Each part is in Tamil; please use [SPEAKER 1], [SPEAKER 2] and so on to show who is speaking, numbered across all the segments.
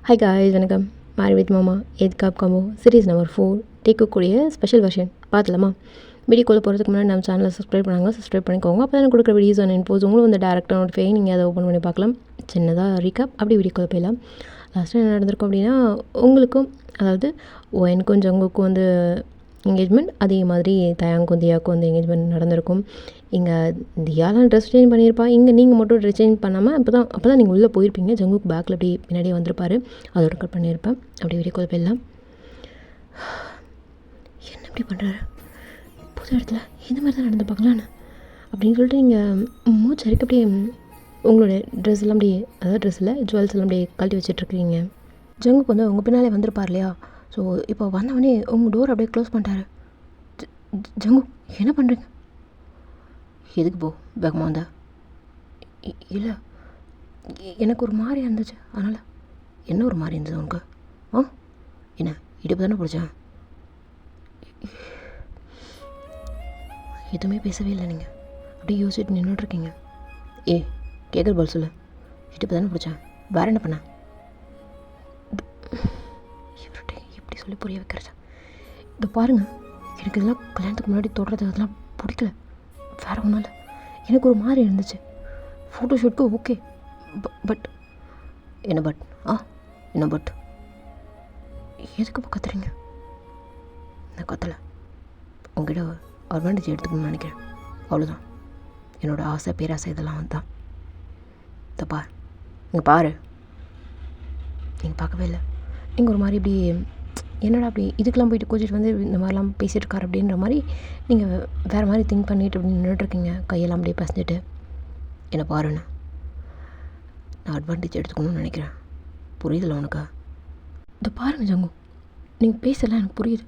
[SPEAKER 1] ஹாய் காய்ஸ், வணக்கம். மாரி வித் மாமா எதுக்காப் காம்போ சீரீஸ் நம்பர் 4 டேக்கக்கூடிய ஸ்பெஷல் வெர்ஷன் பார்த்துலாமா? வீடியோக்குள்ளே போகிறதுக்கு முன்னாடி நம்ம சேனலை சப்ஸ்கிரைப் பண்ணிக்கோங்க. அப்போ தான் கொடுக்குற வீடியோஸ் அண்ட் இன்ஃபோஸ் உங்களுக்கு வந்து டேரக்டாக நோட்டிஃபை நீங்கள் அதை ஓப்பன் பண்ணி பார்க்கலாம். சின்னதாக ரீகாப் அப்படி வீடியோக்குள்ளே போயிடலாம். லாஸ்ட்டாக என்ன நடந்திருக்கும் அப்படின்னா, உங்களுக்கும் அதாவது எனக்கும் ஜங்குக்கும் வந்து என்கேஜ்மெண்ட், அதே மாதிரி தயாங்கும் தியாவுக்கும் வந்து என்கேஜ்மெண்ட் நடந்திருக்கும். இங்கே தியாலாம் ட்ரெஸ் சேஞ்ச் பண்ணியிருப்பா, இங்கே நீங்கள் மட்டும் ட்ரெஸ் சேஞ்ச் பண்ணாமல் அப்போ தான் நீங்கள் உள்ளே போயிருப்பீங்க. ஜங்குக்கு பேக்கில் அப்படி பின்னாடியே வந்திருப்பார், அதோட கட் பண்ணியிருப்பேன். அப்படி வீடியோக்குள்ளே போயிடலாம். என்ன இப்படி பண்ணுறாரு புது இடத்துல, இந்த மாதிரி தான் நடந்து பார்க்கலான்னு அப்படின்னு சொல்லிட்டு நீங்கள் மூச்சு அரைக்க அப்படியே உங்களோட ட்ரெஸ் எல்லாம் அப்படியே, அதாவது ட்ரெஸ்ஸில் ஜுவல்ஸ் எல்லாம் அப்படியே கழட்டி வச்சிட்ருக்கீங்க. ஜங்குக்கு வந்து உங்கள் பின்னாலே வந்திருப்பார் இல்லையா? ஸோ இப்போ வந்தவொடனே உங்கள் டோர் அப்படியே க்ளோஸ் பண்ணிட்டாரு. ஜங்கு என்ன பண்ணுறீங்க? எதுக்கு போ வேகமாக வந்தா? இல்லை, எனக்கு ஒரு மாதிரி இருந்துச்சு, அதனால். என்ன ஒரு மாதிரி இருந்தது உனக்கு? என்ன இடுப்பு தானே பிடிச்சேன்? எதுவுமே பேசவே இல்லை. நீங்கள் அப்படியே யோசிச்சுட்டு நின்றுட்டுருக்கீங்க. கேட்குற பதில் சொல்லு. இடுப்பு தானே பிடிச்சேன், வேறு என்ன பண்ண? இவர்கிட்ட எப்படி சொல்லி புரிய வைக்கிறதா? இப்போ பாருங்கள், எனக்கு இதெல்லாம் கல்யாணத்துக்கு முன்னாடி தொடுறது அதெல்லாம் பிடிக்கல, வேறு ஒன்றும் இல்லை. எனக்கு ஒரு மாதிரி இருந்துச்சு. ஃபோட்டோஷூட்க்கு ஓகே, பட் என்ன பட்? என்ன பட்? எதுக்கு இப்போ கத்துறீங்க? நான் கத்தலை, உங்ககிட்ட அட்வான்டேஜ் எடுத்துக்கணும்னு நினைக்கிறேன், அவ்வளோதான். என்னோடய ஆசை பேராசை இதெல்லாம் வந்தான். தப்பா நீங்கள் பாரு. நீங்கள் பார்க்கவே இல்லை. நீங்கள் ஒரு மாதிரி இப்படி என்னடா அப்படி இதுக்கெலாம் போயிட்டு கோச்சிட்டு வந்து இந்த மாதிரிலாம் பேசிகிட்டு இருக்காரு அப்படின்ற மாதிரி நீங்கள் வேறு மாதிரி திங்க் பண்ணிட்டு அப்படி நின்றுட்டுருக்கீங்க, கையெல்லாம் அப்படியே பசஞ்சிட்டு. என்ன பாருன்னு, நான் அட்வான்டேஜ் எடுத்துக்கணும்னு நினைக்கிறேன், புரியுதில்ல உனக்கு? இதை பாருங்கள் ஜங்கு, நீங்கள் பேசலாம் எனக்கு புரியுது.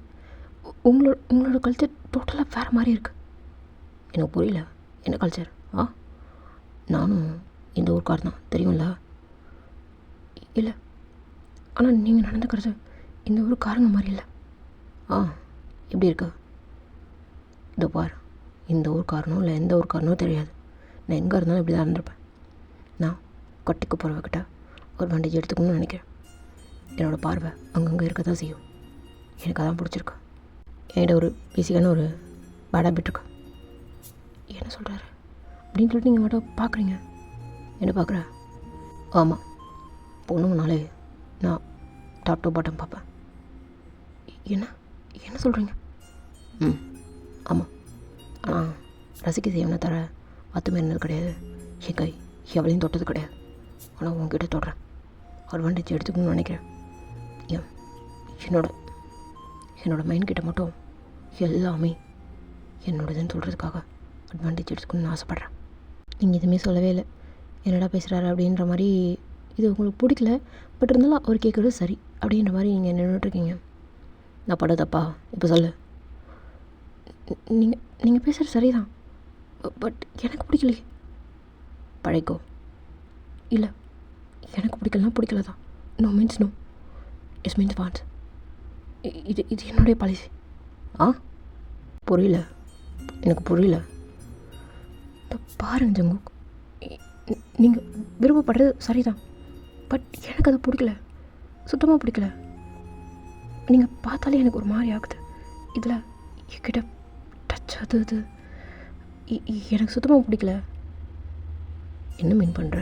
[SPEAKER 1] உங்களோட கல்ச்சர் டோட்டலாக வேறு மாதிரி இருக்குது. எனக்கு புரியல, என்ன கல்ச்சர்? நானும் இந்த ஊருக்கார் தான், தெரியும்ல? இல்லை, ஆனால் நீங்கள் நடந்துக்கிறது இந்த ஊருக்காரங்க மாதிரி இல்லை. எப்படி இருக்கு? இதோ பார், இந்த ஊருக்காரனோ இல்லை எந்த ஊருக்காரனோ தெரியாது, நான் எங்கே இருந்தாலும் இப்படி தான் இருந்திருப்பேன். நான் கட்டிக்கு போகிறவக்கிட்ட ஒரு அட்வான்டேஜ் எடுத்துக்கணும்னு நினைக்கிறேன். என்னோடய பார்வை அங்கங்கே இருக்க தான் செய்யும். எனக்கு அதான் பிடிச்சிருக்கு. என்கிட்ட ஒரு பேசிக்கான ஒரு பேட் ஹேபிட் இருக்கு. என்ன சொல்கிறாரு அப்படின்னு சொல்லிட்டு நீங்கள் மட்டும் பார்க்குறீங்க. என்ன பார்க்குற? ஆமாம், பொண்ணுங்கனாலே நான் டாப் டு பாட்டம் பார்ப்பேன். என்ன சொல்கிறீங்க? ஆமாம், ஆனால் ரசிக்க செய்யணும்னா தர அத்துமேறினது கிடையாது. என் கை எவளையும் தொட்டது கிடையாது. ஆனால் உங்ககிட்ட தொடுறேன், அட்வான்டேஜ் எடுத்துக்கணும்னு நினைக்கிறேன். என்னோட மைண்ட் கிட்ட மட்டும் எல்லாமே என்னோடதுன்னு சொல்கிறதுக்காக அட்வான்டேஜ் எடுத்துக்கணும்னு ஆசைப்பட்றேன். நீங்கள் எதுவுமே சொல்லவே இல்லை, என்னடா பேசுகிறாரு அப்படின்ற மாதிரி. இது உங்களுக்கு பிடிக்கல, பட் இருந்தாலும் அவர் கேட்குறது சரி அப்படின்ற மாதிரி நீங்கள் நின்றுட்டுருக்கீங்க. நான் பட தப்பா? இப்போ சொல்லு. நீங்கள் பேசுகிறது சரிதான், பட் எனக்கு பிடிக்கலையே. பழைக்கோ. இல்லை, எனக்கு பிடிக்கல தான். No means no, yes means once. இது என்னுடைய பாலிசி. புரியல, எனக்கு புரியல. பாருங்க ஜங்கு, நீங்கள் விருப்பப்படுறது சரிதான், பட் எனக்கு அது பிடிக்கல, சுத்தமாக பிடிக்கல. நீங்கள் பார்த்தாலே எனக்கு ஒரு மாதிரி ஆகுது. இதில் என்கிட்ட டச் அது எனக்கு சுத்தமாக பிடிக்கல. என்ன மீன் பண்ணுற?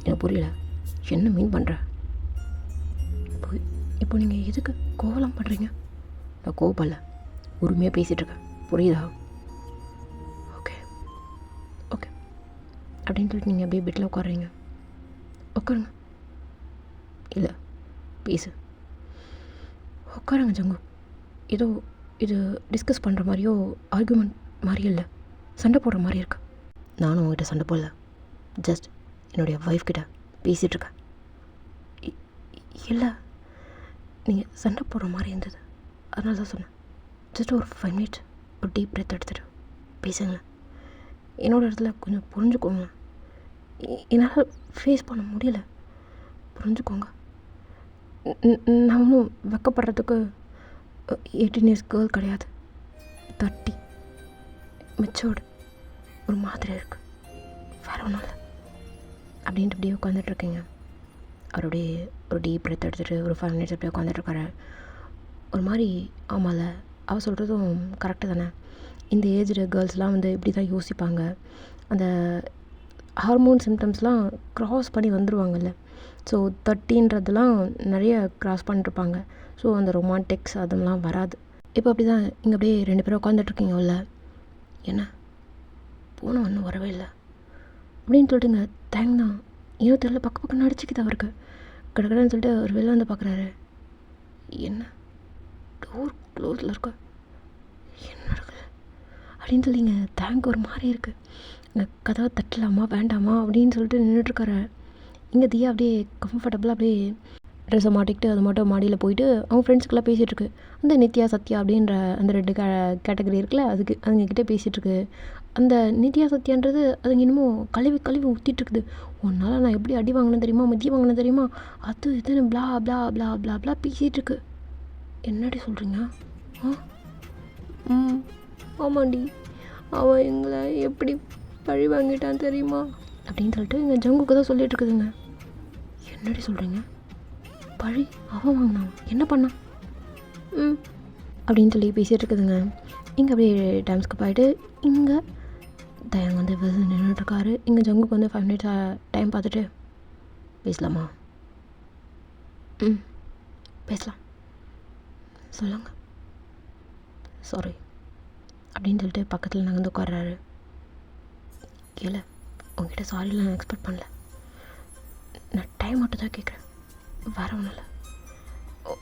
[SPEAKER 1] எனக்கு புரியல, என்ன மீன் பண்ணுற? இப்போ நீங்கள் எதுக்கு கோவலாம் பண்ணுறீங்க? நான் கோவப்படல, உரிமையாக பேசிகிட்ருக்கேன், புரியுதா? ஓகே அப்படின்னு சொல்லிட்டு நீங்கள் அப்படியே பெட்டில் உட்காடுறீங்க. உட்காருங்க. இல்லை, பேசு. உட்காருங்க ஜங்கு. ஏதோ இது டிஸ்கஸ் பண்ணுற மாதிரியோ ஆர்கியூமெண்ட் மாதிரியும் இல்லை, சண்டை போடுற மாதிரி இருக்கு. நானும் உங்ககிட்ட சண்டை போடல, ஜஸ்ட் என்னுடைய ஒய்ஃப் கிட்ட பேசிகிட்ருக்கேன். இல்லை, நீங்கள் சண்டை போடுற மாதிரி இருந்தது, அதனால தான் சொன்னேன். ஜஸ்ட் ஒரு 5 மினிட்ஸ் ஒரு டீப் பிரெத் எடுத்துகிட்டு பேசுங்க. என்னோடய இடத்துல கொஞ்சம் புரிஞ்சுக்கோங்க. என்னால் ஃபேஸ் பண்ண முடியல, புரிஞ்சுக்கோங்க. நான் ஒன்றும் வெக்கப்படுறதுக்கு 18 இயர்ஸ் கேர்ள் கிடையாது, 30 மெச்சோர்டு. ஒரு மாதிரி இருக்குது, வேறு ஒன்றும் இல்லை அப்படின்ட்டு இப்படியே உட்காந்துட்ருக்கீங்க. அவருடைய ஒரு டீப் பிரெத் எடுத்துகிட்டு ஒரு 5 மினிட்ஸ் அப்படியே உட்காந்துட்ருக்காரு. ஒரு மாதிரி ஆமாம்ல, அவள் சொல்கிறதும் கரெக்டு தானே. இந்த ஏஜ்டு கேர்ள்ஸ்லாம் வந்து இப்படி தான் யோசிப்பாங்க. அந்த ஹார்மோன் சிம்டம்ஸ்லாம் க்ராஸ் பண்ணி வந்துடுவாங்கல்ல. ஸோ 30ன்றதுலாம் நிறைய க்ராஸ் பண்ணிட்டுருப்பாங்க. ஸோ அந்த ரொமான்டிக்ஸ் அதெல்லாம் வராது. இப்போ அப்படி தான் இங்கே அப்படியே 2 பேரும் உட்காந்துட்ருக்கீங்க உள்ள. என்ன போன ஒன்றும் வரவே இல்லை அப்படின்னு சொல்லிட்டுங்க தேங்க்தான் ஏனோ தெரியல பக்கம் அடிச்சுக்குது அவருக்கு. கடற்கடன்னு சொல்லிட்டு ஒரு வெளில வந்து பார்க்குறாரு. என்ன டோர் க்ளோஸில் இருக்க, என்ன நடக்குது அப்படின்னு சொல்லிங்க தேங்க் ஒரு மாதிரி இருக்குது. இங்கே கதவை தட்டலாமா வேண்டாமா அப்படின்னு சொல்லிட்டு நின்றுட்டுருக்காரு. இங்கே தியா அப்படியே கம்ஃபர்டபுளாக அப்படியே ட்ரெஸ்ஸை மாட்டிக்கிட்டு அது மட்டும் மாடியில் போயிட்டு அவங்க ஃப்ரெண்ட்ஸுக்கெல்லாம் பேசிகிட்ருக்கு. அந்த நித்யா சத்யா அப்படின்ற அந்த 2 கேட்டகரி இருக்குல்ல, அதுங்கக்கிட்டே பேசிகிட்ருக்கு. அந்த நித்யா சத்யான்றது அதுங்க இன்னமும் கழுவி ஊற்றிட்டுருக்குது. உன்னால் நான் எப்படி அடி வாங்கினேன் தெரியுமா, மிதி வாங்கினேன் தெரியுமா, அது இதுன்னு ப்ளா ப்ளா ப்ளா ப்ளா ப்ளா பேசிகிட்ருக்கு. என்னடி சொல்கிறீங்க? ஆமாண்டி, அவன் எங்களை எப்படி பழி வாங்கிட்டான் தெரியுமா அப்படின்னு சொல்லிட்டு எங்கள் ஜங்குக்கு தான் சொல்லிட்டு இருக்குதுங்க. என்னடி சொல்கிறீங்க? பழி அவன் வாங்கினான், என்ன பண்ணான் அப்படின்னு சொல்லி பேசிகிட்டு இருக்குதுங்க. இங்கே அப்படியே டைம் ஸ்கிப் ஆகிட்டு இங்கே தயங்க வந்து நின்றுட்டுருக்காரு. இங்கே ஜங்குக்கு வந்து 5 மினிட்ஸ் டைம் பார்த்துட்டு பேசலாமா? பேசலாம், சொல்லுங்க. சாரி அப்படின்னு சொல்லிட்டு பக்கத்தில் நாங்கள் வந்து உட்கார்றாரு. இல்லை உங்ககிட்ட சாரிலாம் நான் எக்ஸ்பெக்ட் பண்ணல, நான் டைம் மட்டும் தான் கேட்குறேன், வேறு ஒன்றும் இல்லை.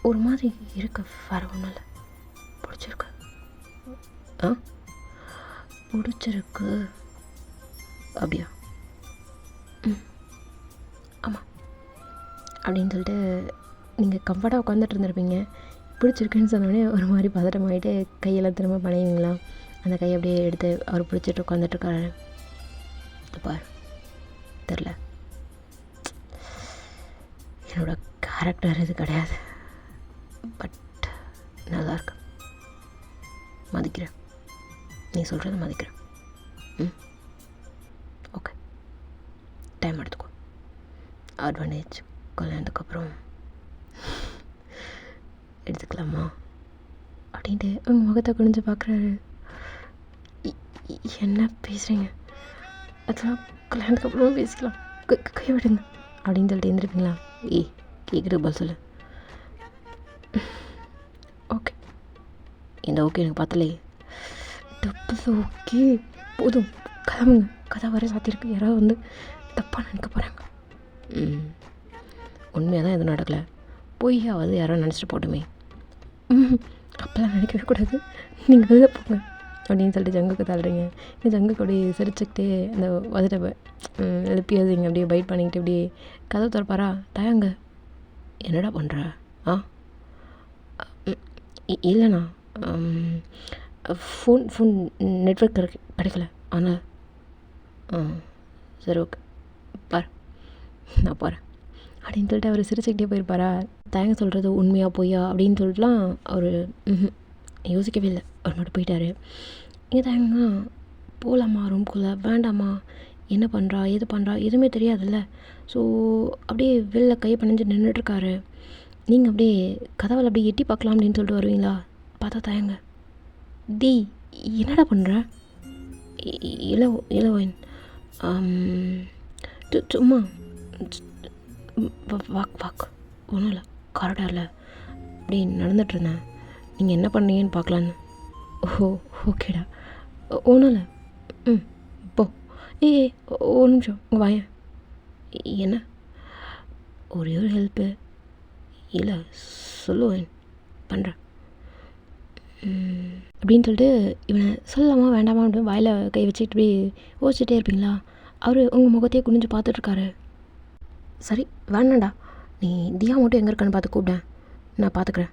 [SPEAKER 1] ஒரு மாதிரி இருக்கு, வேறு ஒன்றும் இல்லை. பிடிச்சிருக்கு? பிடிச்சிருக்கு அப்படியா? ஆமாம் அப்படின்னு சொல்லிட்டு நீங்கள் கம்ஃபர்ட்டாக உட்காந்துட்டு இருந்திருப்பீங்க. பிடிச்சிருக்குன்னு சொன்னோடனே ஒரு மாதிரி பதட்டமாகிட்டு கையெல்லாம் திரும்ப பணைவீங்களா? அந்த கையை அப்படியே எடுத்து அவர் பிடிச்சிட்டு உட்காந்துட்ருக்காரு. பார் தெரில, என்னோடய கேரக்டர் இது கிடையாது, பட் நல்லாயிருக்கு, மதிக்கிறேன், நீ சொல்கிறத மதிக்கிறேன். ஓகே, டைம் எடுத்துக்கோ, அட்வான்டேஜ் கல்யாணத்துக்கப்புறம் எடுத்துக்கலாமா அப்படின்ட்டு அவங்க முகத்தை குனிஞ்சு பார்க்குறாரு. என்ன பேசுகிறீங்க? அதெல்லாம் கல்யாணத்துக்கு அப்புறம் பேசிக்கலாம், கை விடுங்க அப்படின்னு சொல்லிட்டு எழுந்திருப்பீங்களா? கேட்குறது பதில் சொல்லு. ஓகே, இந்த ஓகே எனக்கு பார்த்தலே டப்பு. ஓகே போதும், கிளம்புங்க, கதை வர சாத்தியிருக்கு, யாராவது வந்து தப்பாக நினைக்க போகிறாங்க. உண்மையாக தான் எதுவும் நடக்கலை, பொய்யாவது யாரோ நினச்சிட்டு போட்டுமே. அப்போல்லாம் நினைக்கவே கூடாது, நீங்கள் வெளில போங்க அப்படின்னு சொல்லிட்டு ஜங்குக்கு தள்ளுறீங்க. இந்த ஜங்குக்கு அப்படியே சிரிச்சுக்கிட்டே அந்த வதட்டை எழுப்பியாதீங்க அப்படியே பைட் பண்ணிக்கிட்டு அப்படியே கதவை திறப்பாரா? தயங்க, என்னடா பண்ணுற? இல்லைண்ணா, ஃபோன் நெட்ஒர்க் கிடைக்கல, ஆனால் சரி ஓகே பார், நான் போகிறேன் அப்படின்னு சொல்லிட்டு அவர் சிரிச்சுக்கிட்டே போயிருப்பாரா? தயங்க சொல்கிறது உண்மையாக பொய்யா அப்படின்னு சொல்லிட்டுலாம் அவர் யோசிக்கவே இல்லை, அவர் மட்டும் போயிட்டார். இங்கே தயங்க போகலாமா ரூம்குள்ளே, வேண்டாமா, என்ன பண்ணுறா ஏது பண்ணுறா எதுவுமே தெரியாதுல்ல. ஸோ அப்படியே வெளில கை பணிஞ்சு நின்றுட்டுருக்காரு. நீங்கள் அப்படியே கதவில் அப்படியே எட்டி பார்க்கலாம் அப்படின்னு சொல்லிட்டு வருவீங்களா? பார்த்தா தயங்க, என்னடா பண்ணுற? இளவன் சும்மா வாக் ஒன்றும் இல்லை, காரிடாரில் அப்படி நடந்துகிட்ருந்தேன், நீங்கள் என்ன பண்ணீங்கன்னு பார்க்கலான்னு. ஓகேடா, ஒன்றும் இல்லை, போ. ஒரு நிமிஷம் உங்கள் வாயன். என்ன? ஒரே ஒரு ஹெல்ப்பு, இல்லை சொல்லுவேன் பண்ணுறேன் அப்படின்னு சொல்லிட்டு இவனை சொல்லலாமா வேண்டாமா அப்படின்னு வாயில் கை வச்சுக்கிட்டு இப்படி யோசிச்சுட்டே இருப்பீங்களா? அவர் உங்கள் முகத்தையே குனிஞ்சு பார்த்துட்ருக்காரு. சரி வேண்டாண்டா, நீ தியா மட்டும் எங்கே இருக்கான்னு பார்த்து கூப்பிட்டேன், நான் பார்த்துக்குறேன்.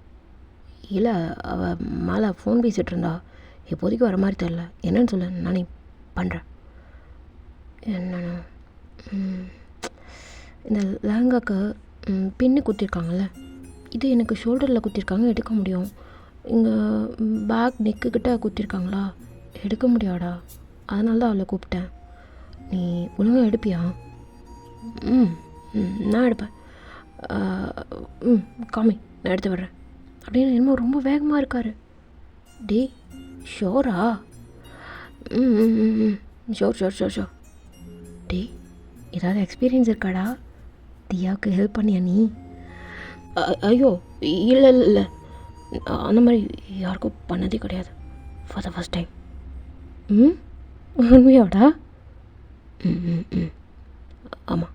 [SPEAKER 1] இல்லை அவள் மேலே ஃபோன் பேசிகிட்டு இருந்தா, இப்போதைக்கு வர மாதிரி தெரில, என்னன்னு சொல்ல, நானே பண்ணுறேன். என்னண்ணா, இந்த லெஹங்காக்கு பின்னு குத்திருக்காங்கல்ல, இது எனக்கு ஷோல்டரில் குத்திருக்காங்க, எடுக்க முடியும். இங்கே பேக் நெக்குக்கிட்ட குத்திருக்காங்களா, எடுக்க முடியாடா, அதனால தான் அவளை கூப்பிட்டேன். நீ ஒழுங்காக எடுப்பியா? நான் எடுப்பேன். ம் காமி, நான் எடுத்து விட்றேன் அப்படின்னு என்னமோ ரொம்ப வேகமாக இருக்கார். டே ஷோரா? ம் ம் ம் ம் ஷோர் ஷோர் ஷோர் ஷோர். டே ஏதாவது எக்ஸ்பீரியன்ஸ் இருக்காடா? தியாவுக்கு ஹெல்ப் பண்ணியா நீ? ஐயோ இல்லை இல்லை இல்லை, அந்த மாதிரி யாருக்கும் பண்ணதே கிடையாது, ஃபார் த ஃபஸ்ட் டைம். ம் உண்மையாடா? ம் ம் ம் ஆமாம்.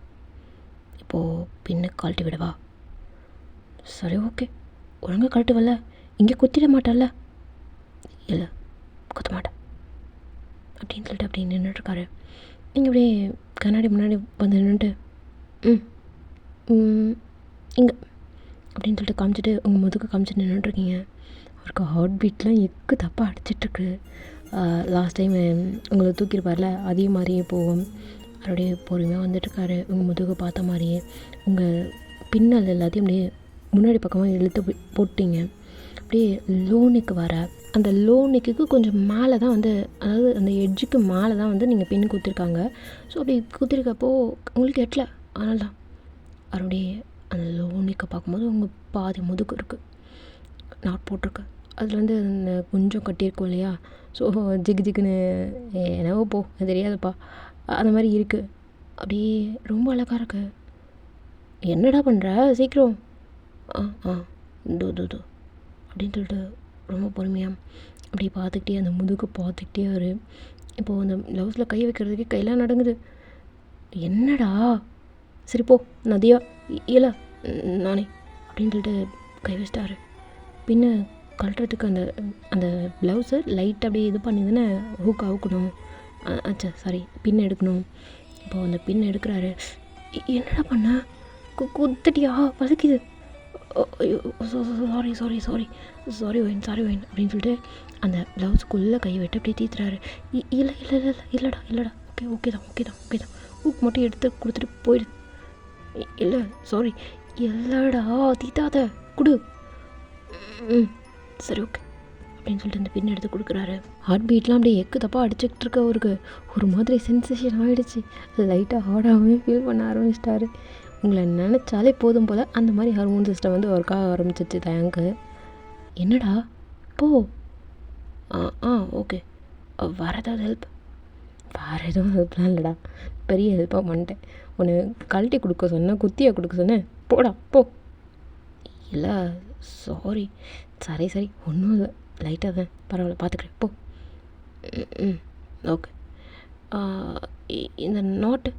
[SPEAKER 1] இப்போது பின்ன கழட்டி விடவா? சரி ஓகே, ஒழுங்காக கழட்டுவல்ல, இங்கே குத்திட மாட்டல்ல? இல்லை குத்த மாட்டேன் அப்படின்னு சொல்லிட்டு அப்படி நின்றுட்டுருக்காரு. நீங்கள் அப்படியே கண்ணாடி முன்னாடி வந்து நின்றுட்டு இங்கே அப்படின்னு சொல்லிட்டு காமிச்சிட்டு உங்கள் முதுகு காமிச்சிட்டு நின்றுட்டுருக்கீங்க. அவருக்கு ஹார்ட் பீட்லாம் எக்கு தப்பாக அடிச்சிட்ருக்கு. லாஸ்ட் டைம் உங்களை தூக்கியிருப்பார்ல, அதே மாதிரியே போகும். அப்படியே பொறுமையாக வந்துட்டுருக்காரு. உங்கள் முதுகு பார்த்த மாதிரியே உங்கள் பின்னல் எல்லாத்தையும் அப்படியே முன்னாடி பக்கமாக இழுத்து போட்டிங்க. அப்படியே லோ நெக் வர, அந்த லோ நெக்குக்கு கொஞ்சம் மேலே தான் வந்து, அதாவது அந்த எட்ஜுக்கு மேலே தான் வந்து நீங்கள் பின் குத்திருக்காங்க. ஸோ அப்படி குத்திருக்கப்போ உங்களுக்கு எட்டல, அதனால தான் அப்படியே அந்த லோ நெக்கை பார்க்கும்போது உங்கள் பாதி முதுகு இருக்குது, நாட் போட்டிருக்கு. அதில் வந்து அந்த கொஞ்சம் கட்டியிருக்கோம் இல்லையா, ஸோ ஜிகு ஜிகுன்னு என்னவோ போ தெரியாதுப்பா, அந்த மாதிரி இருக்குது. அப்படியே ரொம்ப அழகாக இருக்கு. என்னடா பண்ணுற சீக்கிரம்? ஆ தூ தூ தூ அப்படின்னு சொல்லிட்டு ரொம்ப பொறுமையாக அப்படி பார்த்துக்கிட்டே அந்த முதுகு பார்த்துக்கிட்டே வரு. இப்போது அந்த ப்ளவுஸில் கை வைக்கிறதுக்கே கையெல்லாம் நடங்குது. என்னடா? சரி போ நதியா, இல்லை நானே அப்படின்னு சொல்லிட்டு கை வச்சிட்டாரு. பின்ன கழட்டுறதுக்கு அந்த அந்த ப்ளவுஸை லைட்டாக அப்படியே இது பண்ணி தானே ஹூக் அவுக்கணும். ஆச்சா சாரி, பின் எடுக்கணும். இப்போது அந்த பின் எடுக்கிறாரு. என்னடா பண்ண? குத்துட்டியா? வலிக்குது. ஐயோ sorry sorry sorry sorry wine அப்படின்னு சொல்லிட்டு அந்த ப்ளவுஸுக்குள்ளே கை விட்டு அப்படியே தீத்துறாரு. இல்லை இல்லை இல்லை இல்லைடா இல்லைடா, ஓகே தான் ஊக்கு மட்டும் எடுத்து கொடுத்துட்டு போயிடு. இல்லை சாரி, இல்லைடா தீத்தாத கொடு. சரி ஓகே அப்படின்னு சொல்லிட்டு அந்த பின் எடுத்து கொடுக்குறாரு. ஹார்ட் பீட்லாம் அப்படியே எக்கு தப்பாக அடிச்சுக்கிட்டு இருக்க அவருக்கு ஒரு மாதிரி சென்சேஷன் ஆகிடுச்சு. லைட்டாக ஹார்டாகவே ஃபீல் பண்ண ஆரம்பிச்சிட்டாரு. உங்களை நினச்சாலே போதும் போல் அந்த மாதிரி ஹார்மோன் சிஸ்டம் வந்து ஒர்க் ஆக ஆரம்பிச்சிச்சு தேங்க்கு. என்னடா போ. ஓகே, வேறு ஏதாவது ஹெல்ப்? வேறு எதுவும் ஹெல்ப்லாம் இல்லைடா, பெரிய ஹெல்ப்பாக பண்ணிட்டேன். ஒன்று கழட்டி கொடுக்க சொன்னேன், குத்தியை கொடுக்க சொன்னேன், போடா போ. இல்லை சாரி சரி ஒன்றும் இல்லை, லைட்டாக தான், பரவாயில்ல பார்த்துக்கிறேன் போ. ஓகே, இந்த நோட்டு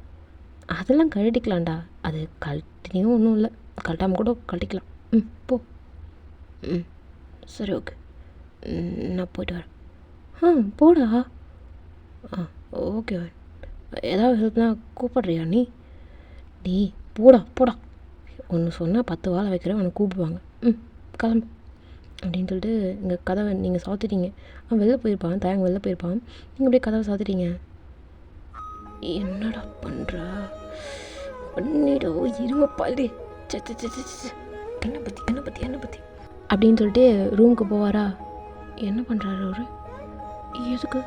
[SPEAKER 1] அதெல்லாம் கழட்டிக்கலாம்டா, அது கழட்டியும் ஒன்றும் இல்லை, கழட்டாமல் கூட கழட்டிக்கலாம். போ. சரி ஓகே, நான் போய்ட்டு வரேன். போடா. ஓகே, ஏதாவது ஹெல்ப்னா கூப்பிட்றியா நீ? போடா ஒன்று சொன்னால் 10 வாழை வைக்கிறேன், உன்னை கூப்பிடுவாங்க. கிளம்பு அப்படின்னு சொல்லிட்டு இங்கே கதவை நீங்கள் சாத்திட்டீங்க. அவன் வெளில போயிருப்பான், தயங்க வெளில போயிருப்பான். நீங்கள் அப்படியே கதவை சாத்திட்டீங்க. என்னடா பண்ணுற? பண்ணிடோ இருமப்பாடி என்ன பற்றி அப்படின்னு சொல்லிட்டு ரூமுக்கு போவாரா? என்ன பண்ணுறாரு அவரு? எதுக்கு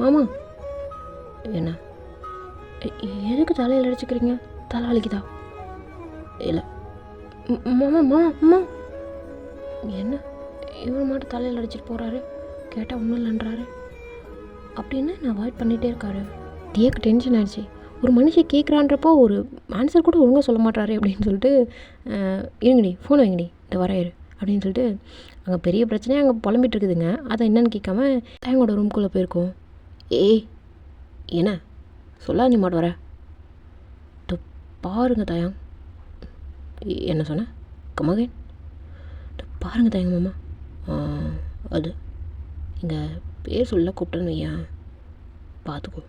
[SPEAKER 1] மாமா? என்ன எதுக்கு தலையில் அடிச்சுக்கிறீங்க? தலை வலிக்குதா? இல்லை மாமா என்ன இவர் மட்டும் தலையில் அடிச்சிட்டு போகிறாரு, கேட்டால் ஒன்றும் இல்லைன்றாரு அப்படின்னு நான் அவாய்ட் பண்ணிகிட்டே இருக்காரு. தியாக்கு டென்ஷன் ஆகிடுச்சு. ஒரு மனுஷன் கேட்குறான்றப்போ ஒரு ஆன்சர் கூட ஒழுங்காக சொல்ல மாட்டாரு அப்படின்னு சொல்லிட்டு, இருங்கடி ஃபோன் வைங்கடி இந்த வரையிரு அப்படின்னு சொல்லிட்டு அங்கே பெரிய பிரச்சனையாக அங்கே புலம்பிட்டு இருக்குதுங்க. அதை என்னன்னு கேட்காம தயங்கோட ரூம்குள்ளே போயிருக்கோம். என்ன சொல்லா நீ மாட்டு வர பாருங்க தயங். என்ன சொன்ன கமகன்? பாருங்க தயங்க மாமா, அது இங்கே பேர் சொல்ல கூப்பிட்டேன்னு வையன், பார்த்துக்கோ.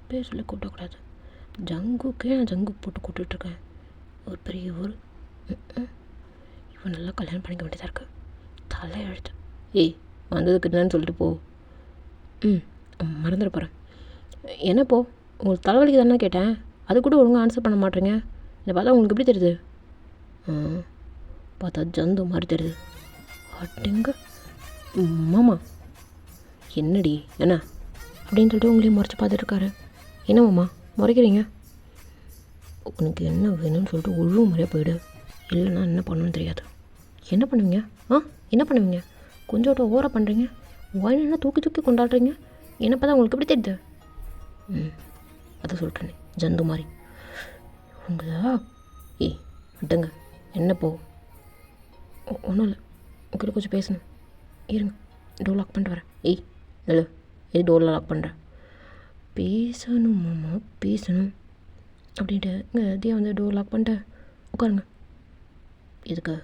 [SPEAKER 1] பேர் சொல்ல கூப்பிடக்கூடாது. ஜங்குக்கே நான் ஜங்கு போட்டு கூப்பிட்டுருக்கேன், ஒரு பெரிய ஊர். இவன் நல்லா கல்யாணம் பண்ணிக்க வேண்டியதாக இருக்கு, தலை எழுத்து. வந்ததுக்கு என்னன்னு சொல்லிட்டு போ. மறந்துட போகிறேன். என்ன போ, உங்களுக்கு தலைவலிக்கு தானே கேட்டேன், அது கூட ஒழுங்காக ஆன்சர் பண்ண மாட்டேறீங்க. என்னை பார்த்தா உங்களுக்கு எப்படி தெரியுது? பார்த்தா ஜந்து மாதிரி தெரியுது. அட்டிங்க மாமா என்னடி என்ன அப்படின்னு சொல்லிட்டு உங்களையும் முறைச்சி பார்த்துட்ருக்காரு. என்ன மாமா முறைக்கிறீங்க? உனக்கு என்ன வேணும்னு சொல்லிட்டு ஒழுங்கு முறையாக போயிடு, இல்லைன்னா என்ன பண்ணணும்னு தெரியாது. என்ன பண்ணுவீங்க? என்ன பண்ணுவீங்க? கொஞ்சோட்ட ஓவராக பண்ணுறீங்க. வாயில் என்ன தூக்கி தூக்கி கொண்டாடுறீங்க? என்ன பார்த்தா உங்களுக்கு எப்படி தெரியுது? அதை சொல்லிட்டேனே ஜந்து மாதிரி உங்களா. விட்டுங்க. என்ன போ? ஒன்றும் இல்லை, உங்ககிட்ட கொஞ்சம் பேசணும். இருங்க, டோர் லாக் பண்ணிட்டு வரேன். இல்லை டோரில் லாக் பண்ணுறேன். பேசணும் மாமா, பேசணும் அப்படின்ட்டு இங்கே தியா வந்து டோர் லாக் பண்ணிட்டு உட்காருங்க. இதுக்கு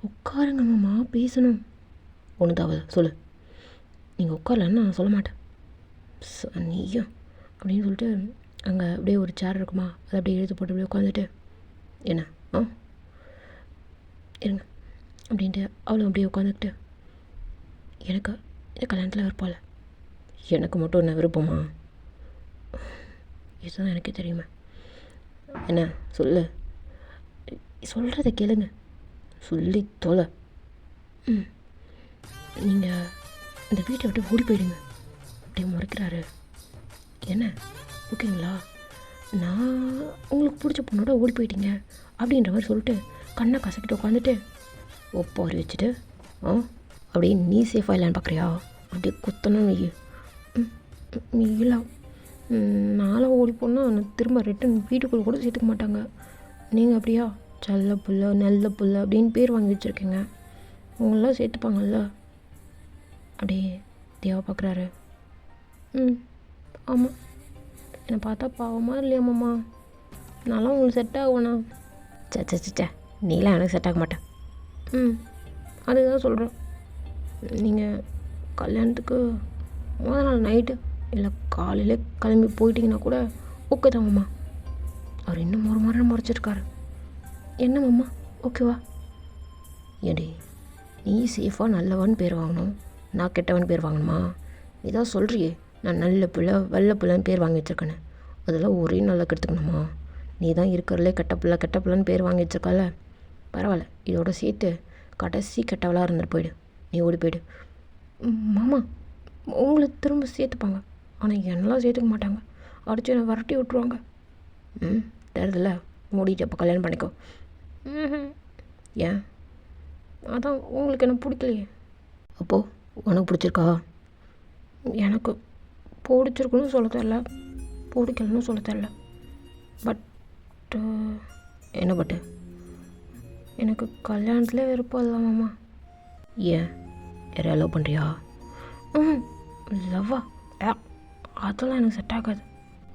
[SPEAKER 1] உட்காருங்க மாமா, பேசணும். ஒன்று தாவது சொல்லு. நீங்கள் உட்காரலன்னு நான் சொல்ல மாட்டேன். நீயும் அப்படின்னு சொல்லிட்டு அங்கே அப்படியே ஒரு சேர் இருக்குமா, அதை அப்படியே எழுத்து போட்டு அப்படியே உட்காந்துட்டு என்ன இருங்க அப்படின்ட்டு அவளும் அப்படியே உட்காந்துக்கிட்டு, எனக்கு இந்த கல்யாணத்தில் விருப்பம் இல்லை. எனக்கு மட்டும் என்ன விருப்பமா? இதுதான் எனக்கு தெரியுமா. என்ன சொல்லு, சொல்கிறத கேளுங்க, சொல்லி தொலை. நீங்கள் இந்த வீட்டை விட்டு ஓடி போயிடுங்க அப்படியே முறைக்கிறாரு. என்ன ஓகேங்களா? நான் உங்களுக்கு பிடிச்ச பொண்ணோட ஓடி போயிட்டீங்க அப்படின்ற மாதிரி சொல்லிட்டு கண்ணை கசக்கிட்டு உட்காந்துட்டு ஒப்பாரி வச்சுட்டு அப்படியே நீ சேஃபாக இல்லைன்னு பார்க்குறியா? அப்படியே குத்தணும் நீ இல்லை. நானும் ஓடி போனால் திரும்ப ரிட்டன் வீட்டுக்குள்ளே கூட சேர்த்துக்க மாட்டாங்க. நீங்கள் அப்படியா செல்ல புல்ல நல்ல புல்ல அப்படின்னு பேர் வாங்கி வச்சுருக்கீங்க, உங்களெலாம் சேர்த்துப்பாங்கல்ல. அப்படியே தேவா பார்க்குறாரு. ஆமாம், என்னை பார்த்தா பாவமாக இல்லையா மாமா? நான்லாம் உங்களுக்கு செட் ஆகுவேண்ணா. சே நீலாம் எனக்கு செட் ஆக மாட்டேன். அதுதான் சொல்கிறேன். நீங்கள் கல்யாணத்துக்கு முதல் நாள் நைட்டு இல்லை காலையில் கிளம்பி போயிட்டீங்கன்னா கூட ஓகே தான் மாமா. அவர் இன்னும் ஒரு முறை முறைச்சிருக்காரு. என்ன மாமா ஓகேவா? ஏடி நீ சேஃபாக நல்லவன் பேர் வாங்கணும், நான் கெட்டவன் பேர் வாங்கணுமா? இதான் சொல்கிறியே, நான் நல்ல பிள்ளை வெள்ளை பிள்ளைன்னு பேர் வாங்கி வச்சுருக்கேன்னு, அதெல்லாம் ஒரே நல்லா கெடுத்துக்கணுமா? நீ தான் இருக்கிறதுலே கெட்ட பிள்ளைன்னு பேர் வாங்கி வச்சுருக்கால. பரவாயில்ல, இதோட சேர்த்து கடைசி கெட்டவளாக இருந்துட்டு போயிடு, நீ ஓடி போயிடு. மாமா உங்களை திரும்ப சேர்த்துப்பாங்க, ஆனால் என்னெல்லாம் சேர்த்துக்க மாட்டாங்க, அடிச்சு என்னை வரட்டி விட்ருவாங்க. தெரியுதுல்ல, மூடிட்டு அப்போ கல்யாணம் பண்ணிக்கோ. ஏன்? அதான் உங்களுக்கு என்ன பிடிக்கலையே. அப்போது உனக்கு பிடிச்சிருக்கா? எனக்கு பிடிச்சிருக்குன்னு சொல்ல தெரில, பிடிக்கலன்னு சொல்ல தெரில. பட் என்ன பட்டு எனக்கு கல்யாணத்துலேயே விருப்பம் இல்லை மாமா. ஏன் யாரையா லவ் பண்ணுறியா? லவ்வா? அதெல்லாம் எனக்கு செட் ஆகாது.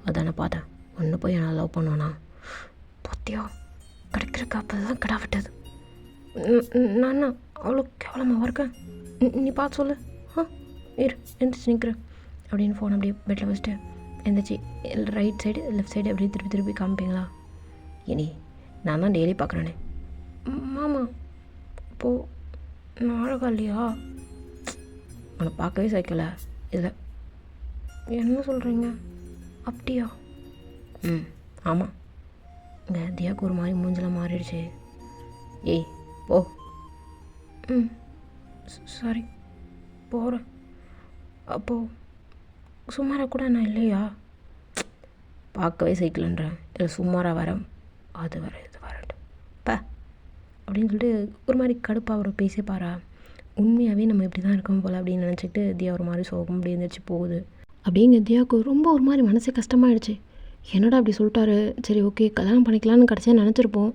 [SPEAKER 1] அதான் நான் பார்த்தேன், ஒன்று போய் நான் லவ் பண்ணுவேண்ணா பத்தியா கிடைக்கிற காப்பெல்லாம் கிடா விட்டது. நான் அவ்வளோ கேவலமாக இருக்கேன்? நீ பார்த்து சொல்லு. எந்திரிச்சு நிற்கிறேன் அப்படின்னு ஃபோன் அப்படியே பெட்டில் வச்சுட்டு எந்திரிச்சு ரைட் சைடு லெஃப்ட் சைடு அப்படியே திருப்பி திருப்பி காமிப்பீங்களா? இனி நான் தான் டெய்லி பார்க்குறேனே. மாமா இப்போது நான் அழகா இல்லையா? உன்னை பார்க்கவே சைக்கல இல்லை. என்ன சொல்கிறீங்க? அப்படியா? ஆமாம். இங்கே தியாவுக்கு ஒரு மாதிரி மூஞ்செல்லாம் மாறிடுச்சு. போ. சாரி போகிறேன். அப்போது சுமாராக கூட நான் இல்லையா? பார்க்கவே சைக்கிள்ன்றேன், இல்லை சுமாராக வரேன், அது வர இது வரட்டும் பா அப்படின்னு சொல்லிட்டு ஒரு மாதிரி கடுப்பாக அவர் பேசிப்பாரா. உண்மையாகவே நம்ம இப்படி தான் இருக்கோம் போல் அப்படின்னு நினச்சிக்கிட்டு தியா ஒரு மாதிரி சோகம் அப்படி எழுந்திரிச்சு போகுது. அப்படிங்க தியாவுக்கு ரொம்ப ஒரு மாதிரி மனசே கஷ்டமாயிடுச்சு. என்னடா அப்படி சொல்லிட்டாரு, சரி ஓகே கல்யாணம் பண்ணிக்கலான்னு கடைசியாக நினச்சிருப்போம்.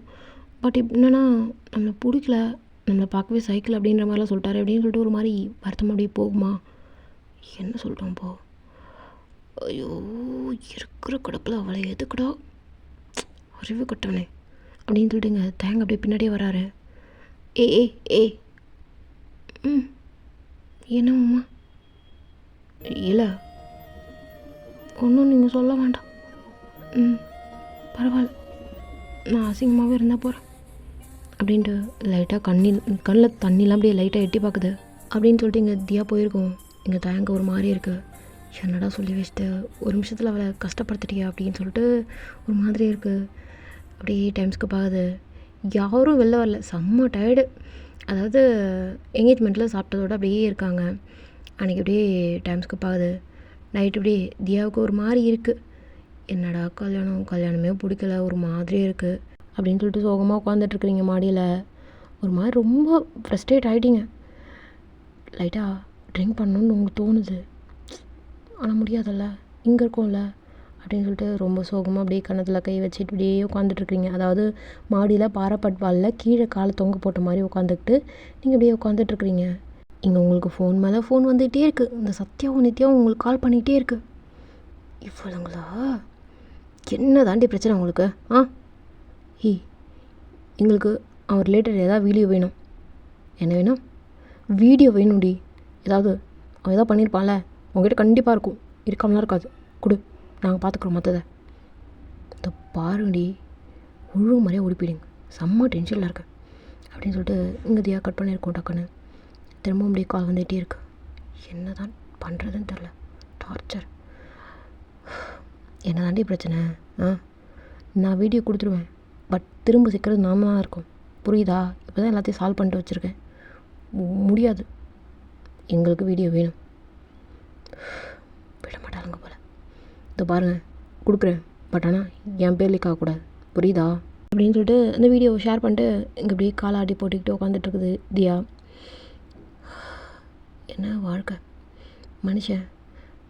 [SPEAKER 1] பட் என்னன்னா நம்மளை பிடிக்கல, நம்மளை பார்க்கவே சைக்கிள் அப்படின்ற மாதிரிலாம் சொல்லிட்டாரு அப்படின்னு சொல்லிட்டு ஒரு மாதிரி வருத்தம் அப்படியே போகுமா? என்ன சொல்லிட்டோம் போ. ஐயோ இருக்கிற கடப்பில் அவளை எதுக்குடா அறிவு கட்டவனே அப்படின்னு சொல்லிட்டுங்க தேங்க அப்படியே பின்னாடியே வராரு. ஏ என்னம்மா? இல்லை ஒன்றும் நீங்கள் சொல்ல வேண்டாம். பரவாயில்ல, நான் அசிங்கமாகவே இருந்தால் போகிறேன் அப்படின்ட்டு லைட்டாக கண்ணில் தண்ணிலாம் அப்படியே லைட்டாக எட்டி பார்க்குது. அப்படின்னு சொல்லிட்டு இங்கே தியா போயிருக்கோம். இங்கே தயங்க ஒரு மாதிரி இருக்குது. என்னடா சொல்லி வச்சுட்டு ஒரு நிமிஷத்தில் அவளை கஷ்டப்படுத்திட்டியா அப்படின்னு சொல்லிட்டு ஒரு மாதிரி இருக்குது. அப்படியே டைம்ஸ்க்கு பார்க்குது. யாரும் வெளில வரல, செம்ம டயர்டு. அதாவது என்கேஜ்மெண்ட்டில் சாப்பிட்டதோடு அப்படியே இருக்காங்க. அன்றைக்கி அப்படியே டைம்ஸ்க்கு பார்க்குது. நைட்டு அப்படியே தியாவுக்கு ஒரு மாதிரி இருக்குது. என்னடா கல்யாணமே பிடிக்கல, ஒரு மாதிரியே இருக்குது அப்படின்னு சொல்லிட்டு சோகமாக உட்காந்துட்ருக்குறீங்க மாடியில். ஒரு மாதிரி ரொம்ப ஃப்ரஸ்ட்ரேட் ஆகிட்டீங்க. லைட்டாக ட்ரிங்க் பண்ணணுன்னு உங்களுக்கு தோணுது, ஆனால் முடியாதல்ல, இங்கே இருக்கோம்ல அப்படின்னு சொல்லிட்டு ரொம்ப சோகமாக அப்படியே கன்னத்தில் கை வச்சுட்டு இப்படியே உட்காந்துட்ருக்கீங்க. அதாவது மாடியில் பாறைப்பட்வாலில் கீழே காலை தொங்க போட்ட மாதிரி உட்காந்துக்கிட்டு நீங்கள் அப்படியே உட்காந்துட்ருக்குறீங்க. இங்கே உங்களுக்கு ஃபோன் மேலே ஃபோன் வந்துகிட்டே இருக்குது. இந்த சத்யாவும் நித்யாவும் உங்களுக்கு கால் பண்ணிகிட்டே இருக்குது. இவ்வளோங்களா? என்ன தாண்டி பிரச்சனை உங்களுக்கு? எங்களுக்கு அவன் ரிலேட்டட் ஏதாவது வீடியோ வேணும். என்ன வேணும்? வீடியோ வேணும்டி. ஏதாவது அவன் ஏதாவது பண்ணியிருப்பான்ல, உங்ககிட்ட கண்டிப்பாக இருக்கும், இருக்காமலாம் இருக்காது. கொடு, நாங்கள் பார்த்துக்குறோம் மற்றதை. இந்த பாருங்கடி, ஒழுங்கு மாதிரியாக ஓடிப்பிடுங்க, செம்ம டென்ஷனில் இருக்கேன் அப்படின்னு சொல்லிட்டு இங்கே தியா கட் பண்ணியிருக்கோம். டக்குன்னு திரும்ப அப்படியே கால் வந்துகிட்டே இருக்கு. என்ன தான் பண்ணுறதுன்னு தெரில, டார்ச்சர். என்ன தாண்டி பிரச்சனை? நான் வீடியோ கொடுத்துருவேன், பட் திரும்ப சிக்கிறது நாம தான் இருக்கும், புரியுதா? இப்போ தான் எல்லாத்தையும் சால்வ் பண்ணிட்டு வச்சுருக்கேன். முடியாது, எங்களுக்கு வீடியோ வேணும். விட மாட்டாளுங்க போல். இதை பாருங்கள், கொடுக்குறேன், பட் ஆனால் என் பேர் லீக் ஆகக்கூடாது, புரியுதா அப்படின்னு சொல்லிட்டு அந்த வீடியோவை ஷேர் பண்ணிட்டு இங்கே அப்படியே காலாடி போட்டுக்கிட்டு உட்காந்துட்ருக்குது தியா. என்ன வாழ்க்கை மனுஷன்